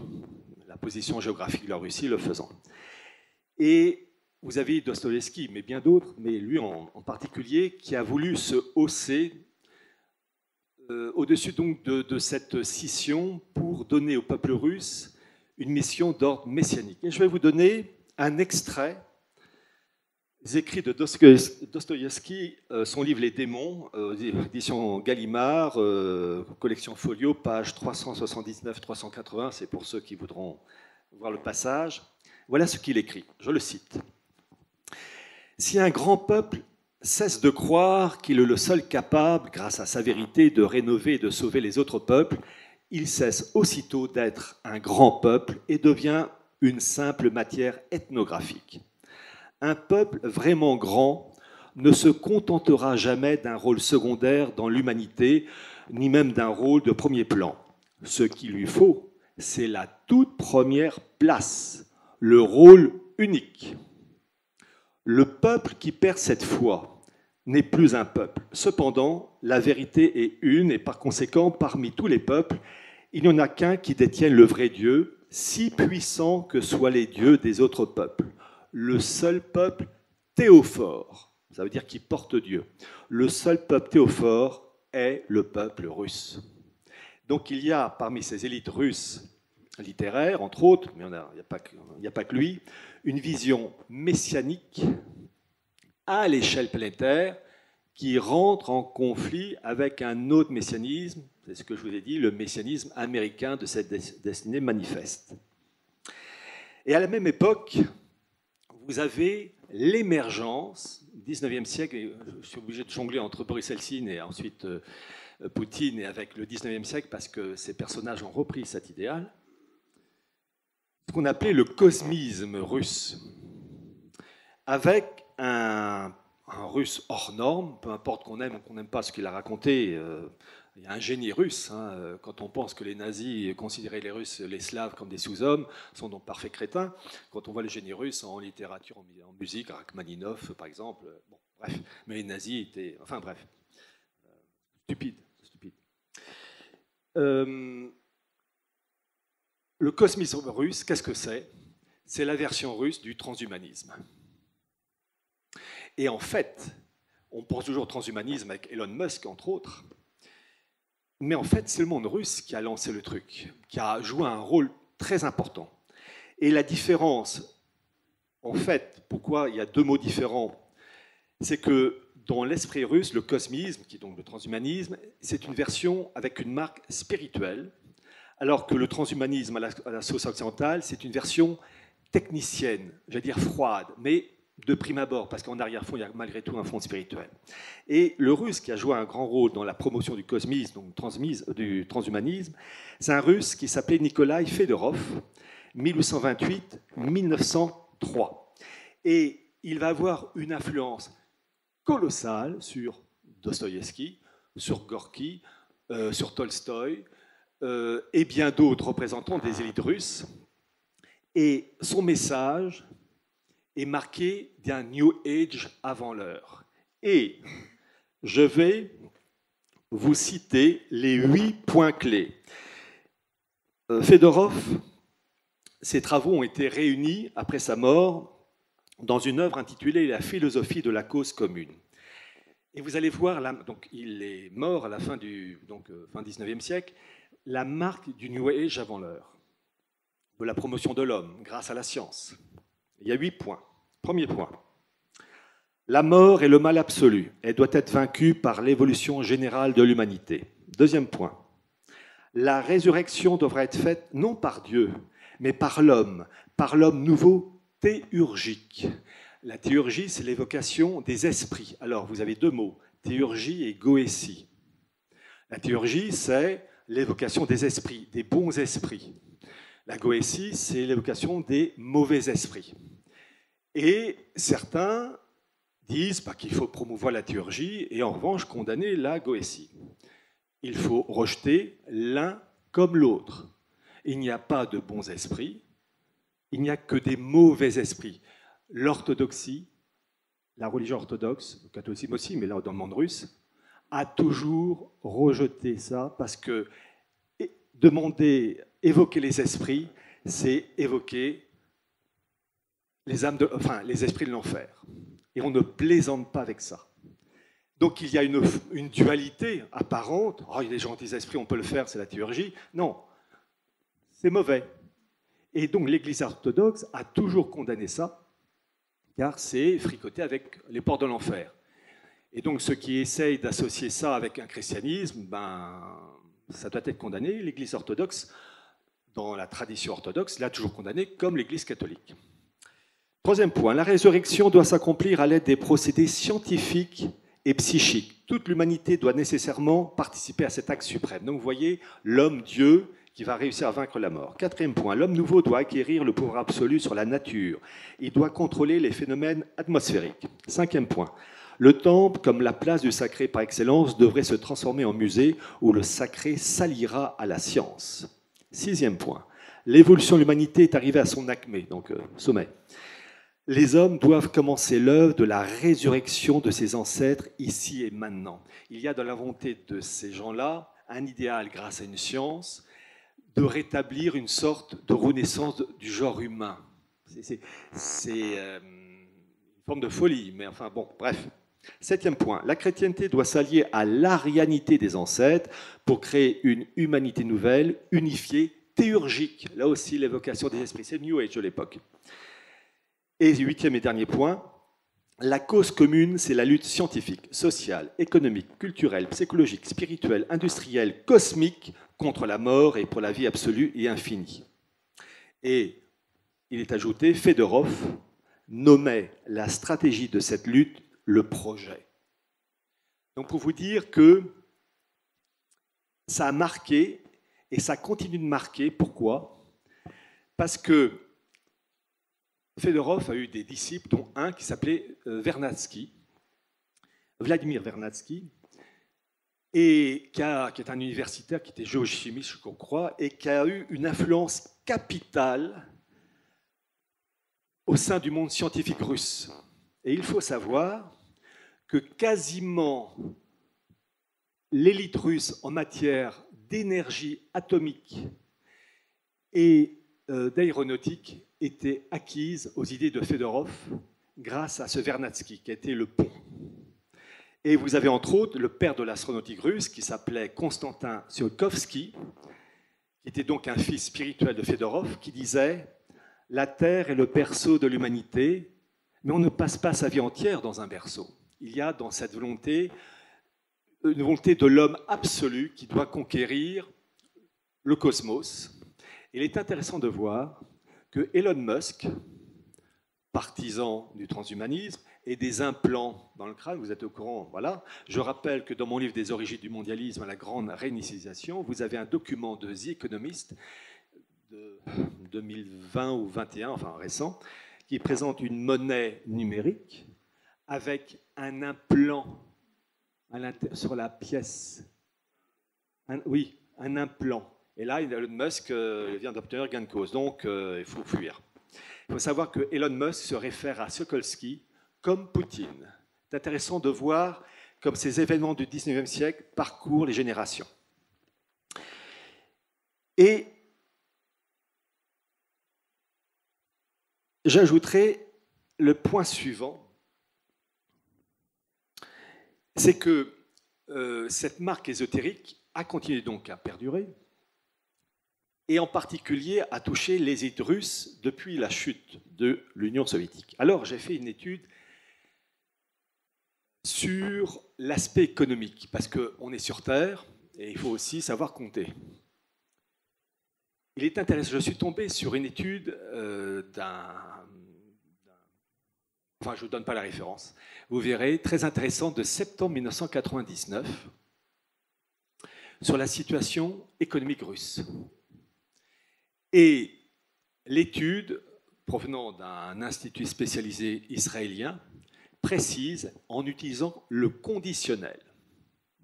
Speaker 1: la position géographique de la Russie le faisant. Et vous avez Dostoïevski, mais bien d'autres, mais lui en particulier, qui a voulu se hausser au-dessus donc de cette scission pour donner au peuple russe une mission d'ordre messianique. Et je vais vous donner un extrait des écrits de Dostoïevski, son livre Les démons, édition Gallimard, collection Folio, page 379-380, c'est pour ceux qui voudront voir le passage. Voilà ce qu'il écrit, je le cite. « Si un grand peuple cesse de croire qu'il est le seul capable, grâce à sa vérité, de rénover et de sauver les autres peuples, il cesse aussitôt d'être un grand peuple et devient une simple matière ethnographique. Un peuple vraiment grand ne se contentera jamais d'un rôle secondaire dans l'humanité, ni même d'un rôle de premier plan. Ce qu'il lui faut, c'est la toute première place, le rôle unique. Le peuple qui perd cette foi n'est plus un peuple. Cependant, la vérité est une, et par conséquent, parmi tous les peuples, il n'y en a qu'un qui détienne le vrai Dieu, si puissant que soient les dieux des autres peuples. Le seul peuple théophore, ça veut dire qui porte Dieu. Le seul peuple théophore est le peuple russe. Donc il y a parmi ces élites russes littéraires, entre autres, mais il n'y a pas que lui, une vision messianique à l'échelle planétaire qui rentre en conflit avec un autre messianisme, c'est ce que je vous ai dit, le messianisme américain de cette destinée manifeste. Et à la même époque, vous avez l'émergence, 19e siècle, et je suis obligé de jongler entre Boris Eltsine et ensuite Poutine et avec le 19e siècle parce que ces personnages ont repris cet idéal, ce qu'on appelait le cosmisme russe, avec un russe hors norme, peu importe qu'on aime ou qu'on n'aime pas ce qu'il a raconté, il y a un génie russe. Hein, quand on pense que les nazis considéraient les Russes, les Slaves, comme des sous-hommes, sont donc parfaits crétins. Quand on voit le génie russe en littérature, en musique, Rachmaninov par exemple, bon, bref, mais les nazis étaient, enfin bref, stupides. Le cosmisme russe, qu'est-ce que c'est? C'est la version russe du transhumanisme. Et en fait, on pense toujours au transhumanisme avec Elon Musk, entre autres, mais en fait, c'est le monde russe qui a lancé le truc, qui a joué un rôle très important. Et la différence, en fait, pourquoi il y a deux mots différents, c'est que dans l'esprit russe, le cosmisme, qui est donc le transhumanisme, c'est une version avec une marque spirituelle, alors que le transhumanisme à la sauce occidentale, c'est une version technicienne, j'allais dire froide, mais de prime abord, parce qu'en arrière-fond, il y a malgré tout un fond spirituel. Et le russe qui a joué un grand rôle dans la promotion du cosmisme, donc du transhumanisme, c'est un russe qui s'appelait Nikolai Fedorov, 1828-1903. Et il va avoir une influence colossale sur Dostoïevski, sur Gorky, sur Tolstoï, et bien d'autres représentants des élites russes. Et son message est marqué d'un New Age avant l'heure. Et je vais vous citer les 8 points clés. Fedorov, ses travaux ont été réunis après sa mort dans une œuvre intitulée « La philosophie de la cause commune ». Et vous allez voir, donc il est mort à la fin du fin 19e siècle, la marque du New Age avant l'heure, de la promotion de l'homme grâce à la science. Il y a 8 points. Premier point. La mort est le mal absolu. Elle doit être vaincue par l'évolution générale de l'humanité. Deuxième point. La résurrection devra être faite non par Dieu, mais par l'homme nouveau théurgique. La théurgie, c'est l'évocation des esprits. Alors, vous avez deux mots, théurgie et goétie. La théurgie, c'est l'évocation des esprits, des bons esprits. La goétie, c'est l'évocation des mauvais esprits. Et certains disent qu'il faut promouvoir la théurgie et en revanche condamner la goétie. Il faut rejeter l'un comme l'autre. Il n'y a pas de bons esprits, il n'y a que des mauvais esprits. L'orthodoxie, la religion orthodoxe, le catholicisme aussi, mais là dans le monde russe, a toujours rejeté ça parce que évoquer les esprits, c'est évoquer les esprits de l'enfer. Et on ne plaisante pas avec ça. Donc il y a une dualité apparente. Oh, il y a des gentils esprits, on peut le faire, c'est la théurgie. Non, c'est mauvais. Et donc l'Église orthodoxe a toujours condamné ça, car c'est fricoter avec les portes de l'enfer. Et donc ceux qui essayent d'associer ça avec un christianisme, ça doit être condamné. L'Église orthodoxe, dans la tradition orthodoxe, l'a toujours condamné, comme l'Église catholique. Troisième point, la résurrection doit s'accomplir à l'aide des procédés scientifiques et psychiques. Toute l'humanité doit nécessairement participer à cet acte suprême. Donc vous voyez, l'homme-dieu qui va réussir à vaincre la mort. Quatrième point, l'homme nouveau doit acquérir le pouvoir absolu sur la nature. Il doit contrôler les phénomènes atmosphériques. Cinquième point, le temple, comme la place du sacré par excellence, devrait se transformer en musée où le sacré s'alliera à la science. Sixième point, l'évolution de l'humanité est arrivée à son acmé, donc sommet. Les hommes doivent commencer l'œuvre de la résurrection de ses ancêtres ici et maintenant. Il y a dans la volonté de ces gens-là un idéal grâce à une science de rétablir une sorte de renaissance du genre humain. C'est une forme de folie, mais enfin bon, bref. Septième point, la chrétienté doit s'allier à l'arianité des ancêtres pour créer une humanité nouvelle, unifiée, théurgique. Là aussi, l'évocation des esprits, c'est New Age de l'époque. Et huitième et dernier point, la cause commune, c'est la lutte scientifique, sociale, économique, culturelle, psychologique, spirituelle, industrielle, cosmique contre la mort et pour la vie absolue et infinie. Et il est ajouté, Fedorov nommait la stratégie de cette lutte le projet. Donc pour vous dire que ça a marqué et ça continue de marquer. Pourquoi? Parce que Fedorov a eu des disciples, dont un qui s'appelait Vernadsky, Vladimir Vernadsky, et qui est un universitaire qui était géochimiste, je crois, et qui a eu une influence capitale au sein du monde scientifique russe. Et il faut savoir que quasiment l'élite russe en matière d'énergie atomique et d'aéronautique était acquise aux idées de Fedorov grâce à ce Vernadsky qui a été le pont. Et vous avez entre autres le père de l'astronautique russe qui s'appelait Konstantin Tsiolkovsky, qui était donc un fils spirituel de Fedorov, qui disait « La Terre est le berceau de l'humanité, mais on ne passe pas sa vie entière dans un berceau. Il y a dans cette volonté une volonté de l'homme absolu qui doit conquérir le cosmos. » Il est intéressant de voir que Elon Musk, partisan du transhumanisme, et des implants dans le crâne, vous êtes au courant, voilà. Je rappelle que dans mon livre des origines du mondialisme à la grande réinitialisation, vous avez un document de The Economist de 2020 ou 2021, enfin récent, qui présente une monnaie numérique avec un implant sur la pièce. Un implant. Et là, Elon Musk vient d'obtenir gain de cause, donc il faut fuir. Il faut savoir que Elon Musk se réfère à Tsiolkovsky comme Poutine. C'est intéressant de voir comme ces événements du XIXe siècle parcourent les générations. Et j'ajouterai le point suivant, c'est que cette marque ésotérique a continué donc à perdurer, et en particulier à toucher les élites russes depuis la chute de l'Union soviétique. Alors j'ai fait une étude sur l'aspect économique, parce qu'on est sur Terre, et il faut aussi savoir compter. Il est intéressant, je suis tombé sur une étude enfin je ne vous donne pas la référence, vous verrez, très intéressante, de septembre 1999, sur la situation économique russe. Et l'étude, provenant d'un institut spécialisé israélien, précise en utilisant le conditionnel.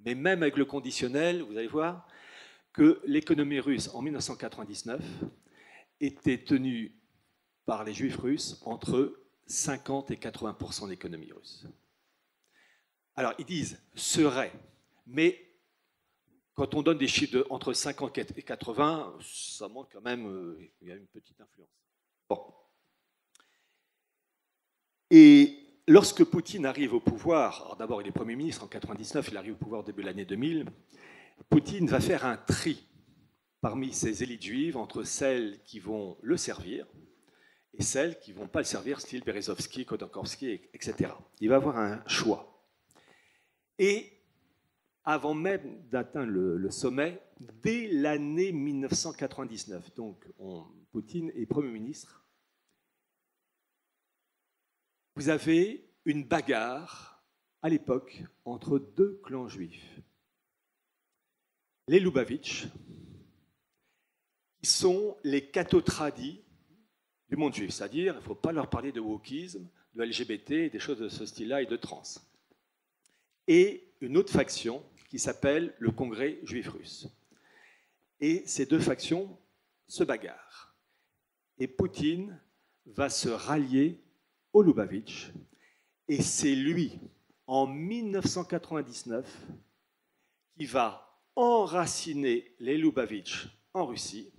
Speaker 1: Mais même avec le conditionnel, vous allez voir que l'économie russe en 1999 était tenue par les juifs russes entre 50 et 80% de l'économie russe. Alors ils disent serait, mais quand on donne des chiffres entre 50 et 80, ça montre quand même qu'il y a une petite influence. Bon. Et lorsque Poutine arrive au pouvoir, d'abord il est Premier ministre en 1999, il arrive au pouvoir au début de l'année 2000, Poutine va faire un tri parmi ces élites juives entre celles qui vont le servir et celles qui ne vont pas le servir, style Berezovsky, Khodorkovsky, etc. Il va avoir un choix. Et avant même d'atteindre le sommet, dès l'année 1999, donc Poutine est Premier ministre, vous avez une bagarre à l'époque entre deux clans juifs. Les Lubavitch, qui sont les cathotradis du monde juif, c'est-à-dire il ne faut pas leur parler de wokisme, de LGBT, et des choses de ce style-là et de trans. Et une autre faction qui s'appelle le Congrès juif russe. Et ces deux factions se bagarrent. Et Poutine va se rallier aux Lubavitch, et c'est lui, en 1999, qui va enraciner les Lubavitch en Russie,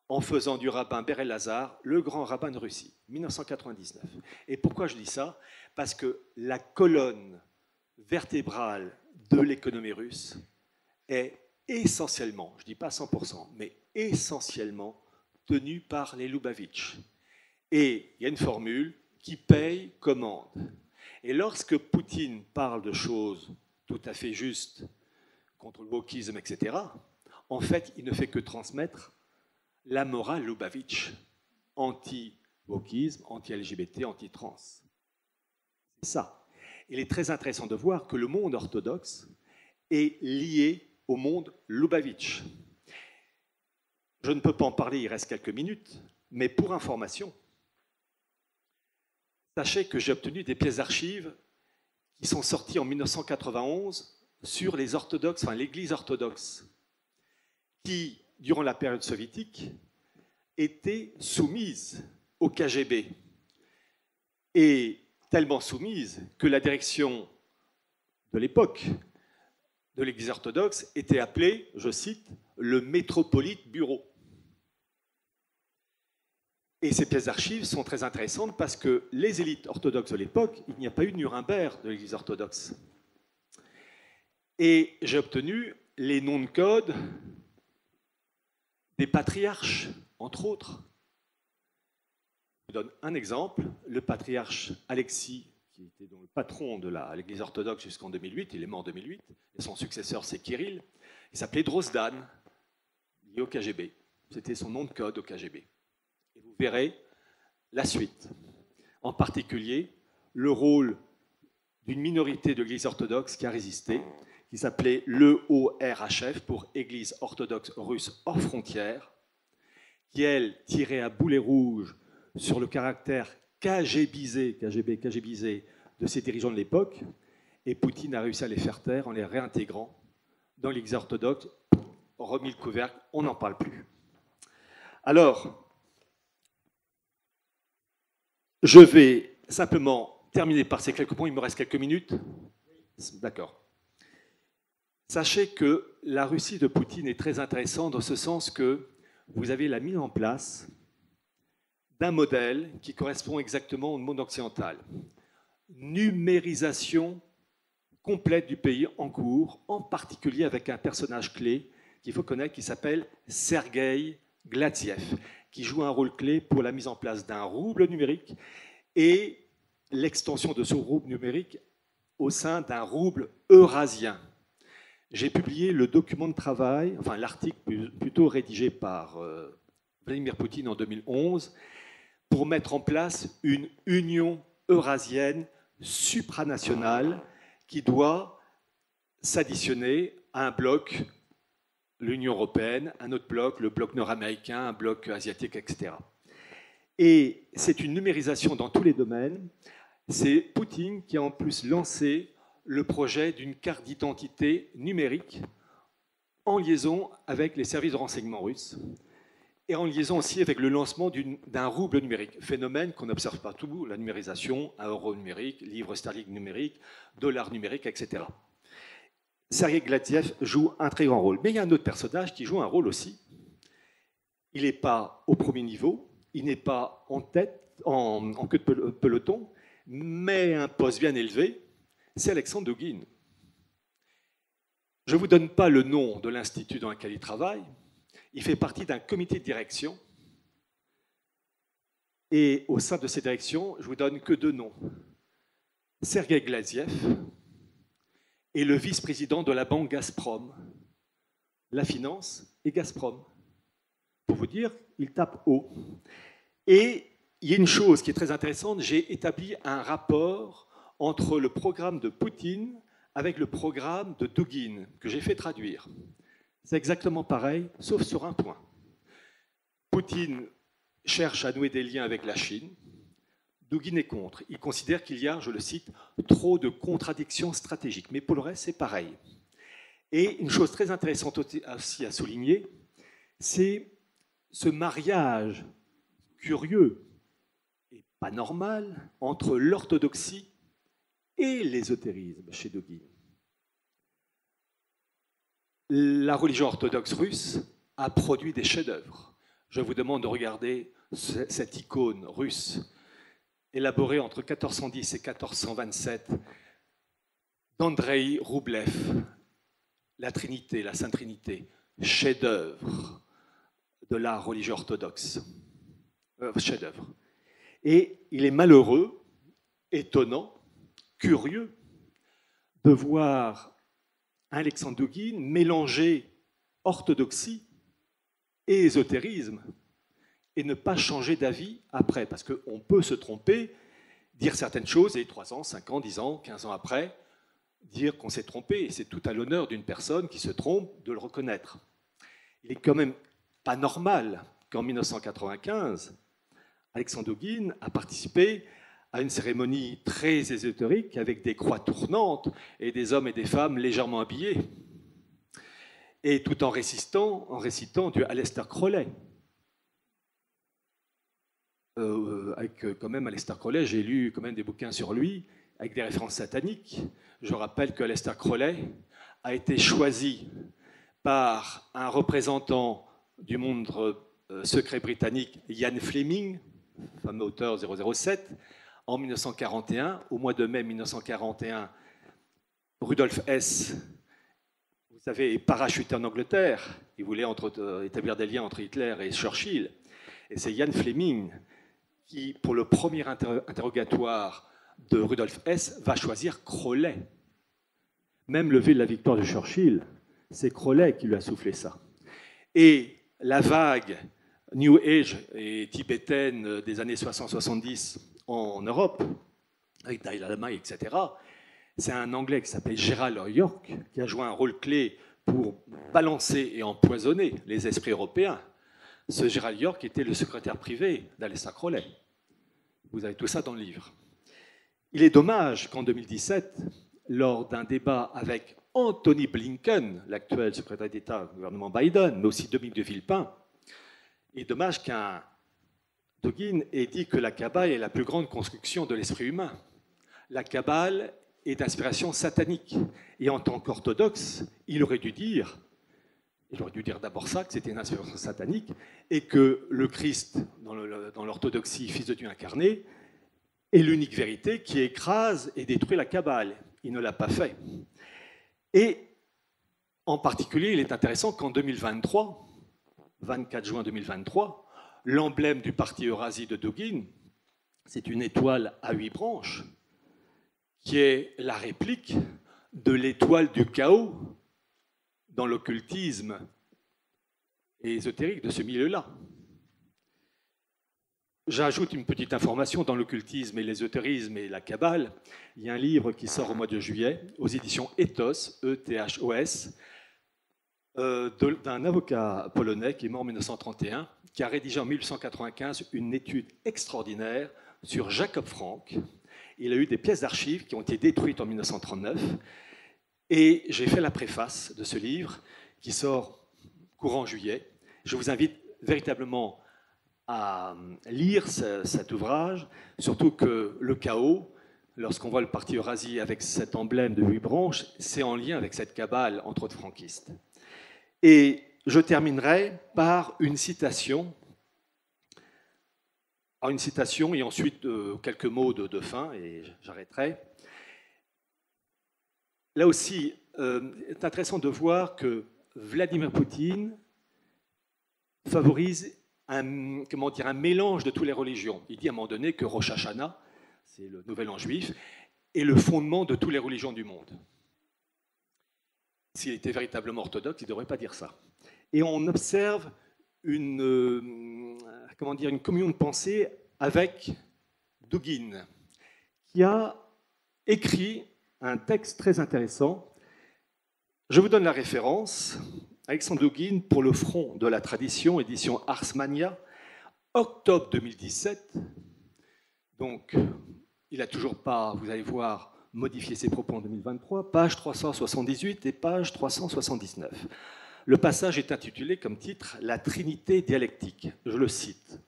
Speaker 1: en faisant du rabbin Berel Lazar le grand rabbin de Russie, 1999. Et pourquoi je dis ça? Parce que la colonne vertébrale de l'économie russe est essentiellement, je ne dis pas 100%, mais essentiellement tenue par les Lubavitch. Et il y a une formule qui paye commande. Et lorsque Poutine parle de choses tout à fait justes contre le wokisme, etc., en fait, il ne fait que transmettre la morale Lubavitch, anti-wokisme, anti-LGBT, anti-trans. C'est ça. Il est très intéressant de voir que le monde orthodoxe est lié au monde Lubavitch. Je ne peux pas en parler, il reste quelques minutes, mais pour information, sachez que j'ai obtenu des pièces d'archives qui sont sorties en 1991 sur les orthodoxes, enfin l'Église orthodoxe, qui, durant la période soviétique, était soumise au KGB. Et tellement soumise que la direction de l'époque de l'Église orthodoxe était appelée, je cite, le Métropolite Bureau. Et ces pièces d'archives sont très intéressantes parce que les élites orthodoxes de l'époque, il n'y a pas eu de Nuremberg de l'Église orthodoxe. Et j'ai obtenu les noms de code des patriarches, entre autres. Je vous donne un exemple. Le patriarche Alexis, qui était donc le patron de l'Église orthodoxe jusqu'en 2008, il est mort en 2008, et son successeur c'est Kirill, il s'appelait Drozdan, lié au KGB. C'était son nom de code au KGB. Et vous verrez la suite. En particulier, le rôle d'une minorité de l'Église orthodoxe qui a résisté, qui s'appelait l'EORHF, pour Église orthodoxe russe hors frontières, qui, elle, tirait à boulet rouge sur le caractère KGBisé de ses dirigeants de l'époque, et Poutine a réussi à les faire taire en les réintégrant dans l'Église orthodoxe, remis le couvercle, on n'en parle plus. Alors, je vais simplement terminer par ces quelques points, il me reste quelques minutes. D'accord. Sachez que la Russie de Poutine est très intéressante dans ce sens que vous avez la mise en place d'un modèle qui correspond exactement au monde occidental. Numérisation complète du pays en cours, en particulier avec un personnage clé qu'il faut connaître qui s'appelle Sergueï Gladiev, qui joue un rôle clé pour la mise en place d'un rouble numérique et l'extension de ce rouble numérique au sein d'un rouble eurasien. J'ai publié le document de travail, enfin l'article plutôt rédigé par Vladimir Poutine en 2011, pour mettre en place une union eurasienne supranationale qui doit s'additionner à un bloc, l'Union européenne, un autre bloc, le bloc nord-américain, un bloc asiatique, etc. Et c'est une numérisation dans tous les domaines. C'est Poutine qui a en plus lancé le projet d'une carte d'identité numérique en liaison avec les services de renseignement russes et en liaison aussi avec le lancement d'un rouble numérique, phénomène qu'on observe partout, la numérisation, un euro numérique, livre sterling numérique, dollar numérique, etc. Sergueï Gladiev joue un très grand rôle. Mais il y a un autre personnage qui joue un rôle aussi. Il n'est pas au premier niveau, il n'est pas en tête, en queue de peloton, mais un poste bien élevé, c'est Alexandre Douguine. Je ne vous donne pas le nom de l'institut dans lequel il travaille. Il fait partie d'un comité de direction. Et au sein de ces directions, je ne vous donne que deux noms. Sergueï Gladiev et le vice-président de la banque Gazprom. La finance et Gazprom. Pour vous dire, il tape haut. Et il y a une chose qui est très intéressante, j'ai établi un rapport entre le programme de Poutine avec le programme de Douguine, que j'ai fait traduire. C'est exactement pareil, sauf sur un point. Poutine cherche à nouer des liens avec la Chine. Douguine est contre. Il considère qu'il y a, je le cite, trop de contradictions stratégiques. Mais pour le reste, c'est pareil. Et une chose très intéressante aussi à souligner, c'est ce mariage curieux et pas normal entre l'orthodoxie et l'ésotérisme chez Douguine. La religion orthodoxe russe a produit des chefs-d'œuvre. Je vous demande de regarder cette icône russe élaboré entre 1410 et 1427 d'Andrei Roublev, la Trinité, la Sainte Trinité, chef-d'œuvre de l'art religieux orthodoxe. Chef-d'œuvre. Et il est malheureux, étonnant, curieux de voir Alexandre Douguine mélanger orthodoxie et ésotérisme et ne pas changer d'avis après, parce qu'on peut se tromper, dire certaines choses et 3 ans, 5 ans, 10 ans, 15 ans après, dire qu'on s'est trompé. Et c'est tout à l'honneur d'une personne qui se trompe de le reconnaître. Il n'est quand même pas normal qu'en 1995, Alexandre Douguine a participé à une cérémonie très ésotérique avec des croix tournantes et des hommes et des femmes légèrement habillés, et tout en récitant du Aleister Crowley. Avec quand même Aleister Crowley, j'ai lu quand même des bouquins sur lui, avec des références sataniques. Je rappelle que Aleister Crowley a été choisi par un représentant du monde secret britannique, Ian Fleming, fameux auteur 007, en 1941, au mois de mai 1941, Rudolf Hess, vous savez, est parachuté en Angleterre. Il voulait établir des liens entre Hitler et Churchill. Et c'est Ian Fleming qui, pour le premier interrogatoire de Rudolf Hess, va choisir Crowley. Même le V de la victoire de Churchill, c'est Crowley qui lui a soufflé ça. Et la vague New Age et tibétaine des années 60-70 en Europe, avec Dalai Lama, etc., c'est un Anglais qui s'appelle Gerald York qui a joué un rôle clé pour balancer et empoisonner les esprits européens. Ce Gerald York était le secrétaire privé d'Aleister Crowley. Vous avez tout ça dans le livre. Il est dommage qu'en 2017, lors d'un débat avec Anthony Blinken, l'actuel secrétaire d'État du gouvernement Biden, mais aussi Dominique de Villepin, il est dommage qu'un Douguine ait dit que la Kabbale est la plus grande construction de l'esprit humain. La Kabbale est d'inspiration satanique. Et en tant qu'orthodoxe, il aurait dû dire d'abord ça, que c'était une inspiration satanique, et que le Christ, dans l'orthodoxie, fils de Dieu incarné, est l'unique vérité qui écrase et détruit la Kabbale. Il ne l'a pas fait. Et en particulier, il est intéressant qu'en 2023, 24 juin 2023, l'emblème du parti Eurasie de Douguine, c'est une étoile à 8 branches, qui est la réplique de l'étoile du chaos dans l'occultisme ésotérique de ce milieu-là. J'ajoute une petite information dans l'occultisme et l'ésotérisme et la Kabbale. Il y a un livre qui sort au mois de juillet aux éditions Ethos, E-T-H-O-S, d'un avocat polonais qui est mort en 1931, qui a rédigé en 1895 une étude extraordinaire sur Jacob Frank. Il a eu des pièces d'archives qui ont été détruites en 1939. Et j'ai fait la préface de ce livre qui sort courant juillet. Je vous invite véritablement à lire cet ouvrage, surtout que le chaos, lorsqu'on voit le parti Eurasie avec cet emblème de 8 branches, c'est en lien avec cette Kabbale, entre autres franquistes. Et je terminerai par une citation. Alors une citation et ensuite quelques mots de fin, et j'arrêterai. Là aussi, c'est intéressant de voir que Vladimir Poutine favorise un mélange de toutes les religions. Il dit à un moment donné que Rosh Hashanah, c'est le nouvel an juif, est le fondement de toutes les religions du monde. S'il était véritablement orthodoxe, il ne devrait pas dire ça. Et on observe une communion de pensée avec Douguine, qui a écrit un texte très intéressant. Je vous donne la référence. Alexandre Douguine, pour le front de la tradition, édition Ars Mania, octobre 2017. Donc, il n'a toujours pas, vous allez voir, modifié ses propos en 2023, page 378 et page 379. Le passage est intitulé comme titre « La Trinité dialectique ». Je le cite.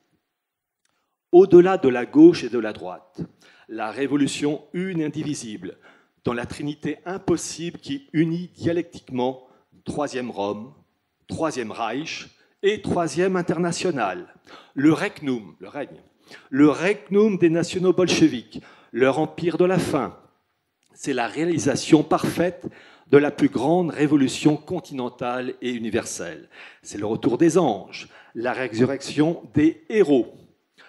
Speaker 1: « Au-delà de la gauche et de la droite, la révolution une et indivisible, dans la Trinité impossible qui unit dialectiquement Troisième Rome, Troisième Reich et Troisième International, le Regnum, le règne, le regnum des nationaux bolcheviques, leur empire de la faim. C'est la réalisation parfaite de la plus grande révolution continentale et universelle. C'est le retour des anges, la résurrection des héros,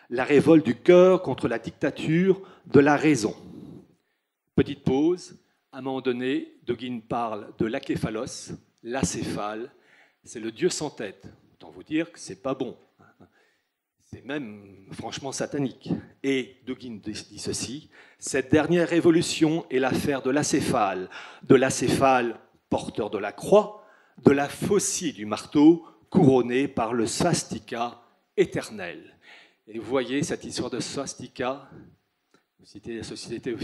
Speaker 1: la révolte du cœur contre la dictature de la raison. Petite pause, à un moment donné, De Guin parle de l'acéphalos, l'acéphale, c'est le dieu sans tête. Autant vous dire que c'est pas bon. C'est même franchement satanique. Et De Guin dit ceci, cette dernière révolution est l'affaire de l'acéphale porteur de la croix, de la faucille du marteau, couronné par le swastika éternel. Et vous voyez cette histoire de swastika, vous citez la Société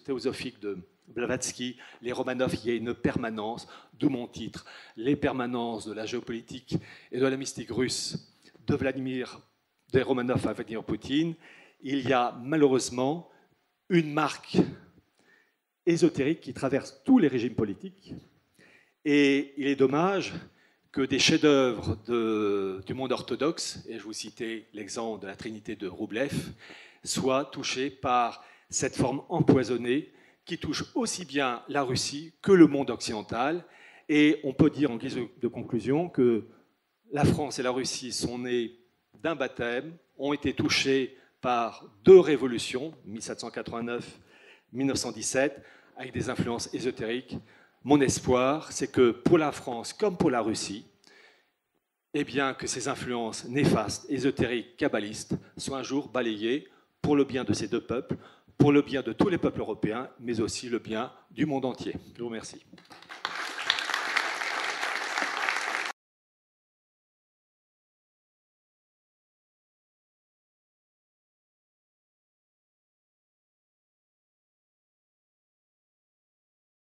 Speaker 1: théosophique de Blavatsky, les Romanov, il y a une permanence, d'où mon titre, les permanences de la géopolitique et de la mystique russe de Romanov à Vladimir Poutine. Il y a malheureusement une marque ésotérique qui traverse tous les régimes politiques. Et il est dommage que des chefs-d'œuvre du monde orthodoxe, et je vous citais l'exemple de la Trinité de Roublev, soient touchés par cette forme empoisonnée qui touche aussi bien la Russie que le monde occidental. Et on peut dire en guise de conclusion que la France et la Russie sont nées d'un baptême, ont été touchés par deux révolutions, 1789-1917, avec des influences ésotériques. Mon espoir, c'est que pour la France comme pour la Russie, eh bien, que ces influences néfastes, ésotériques, kabbalistes, soient un jour balayées pour le bien de ces deux peuples, pour le bien de tous les peuples européens, mais aussi le bien du monde entier. Je vous remercie.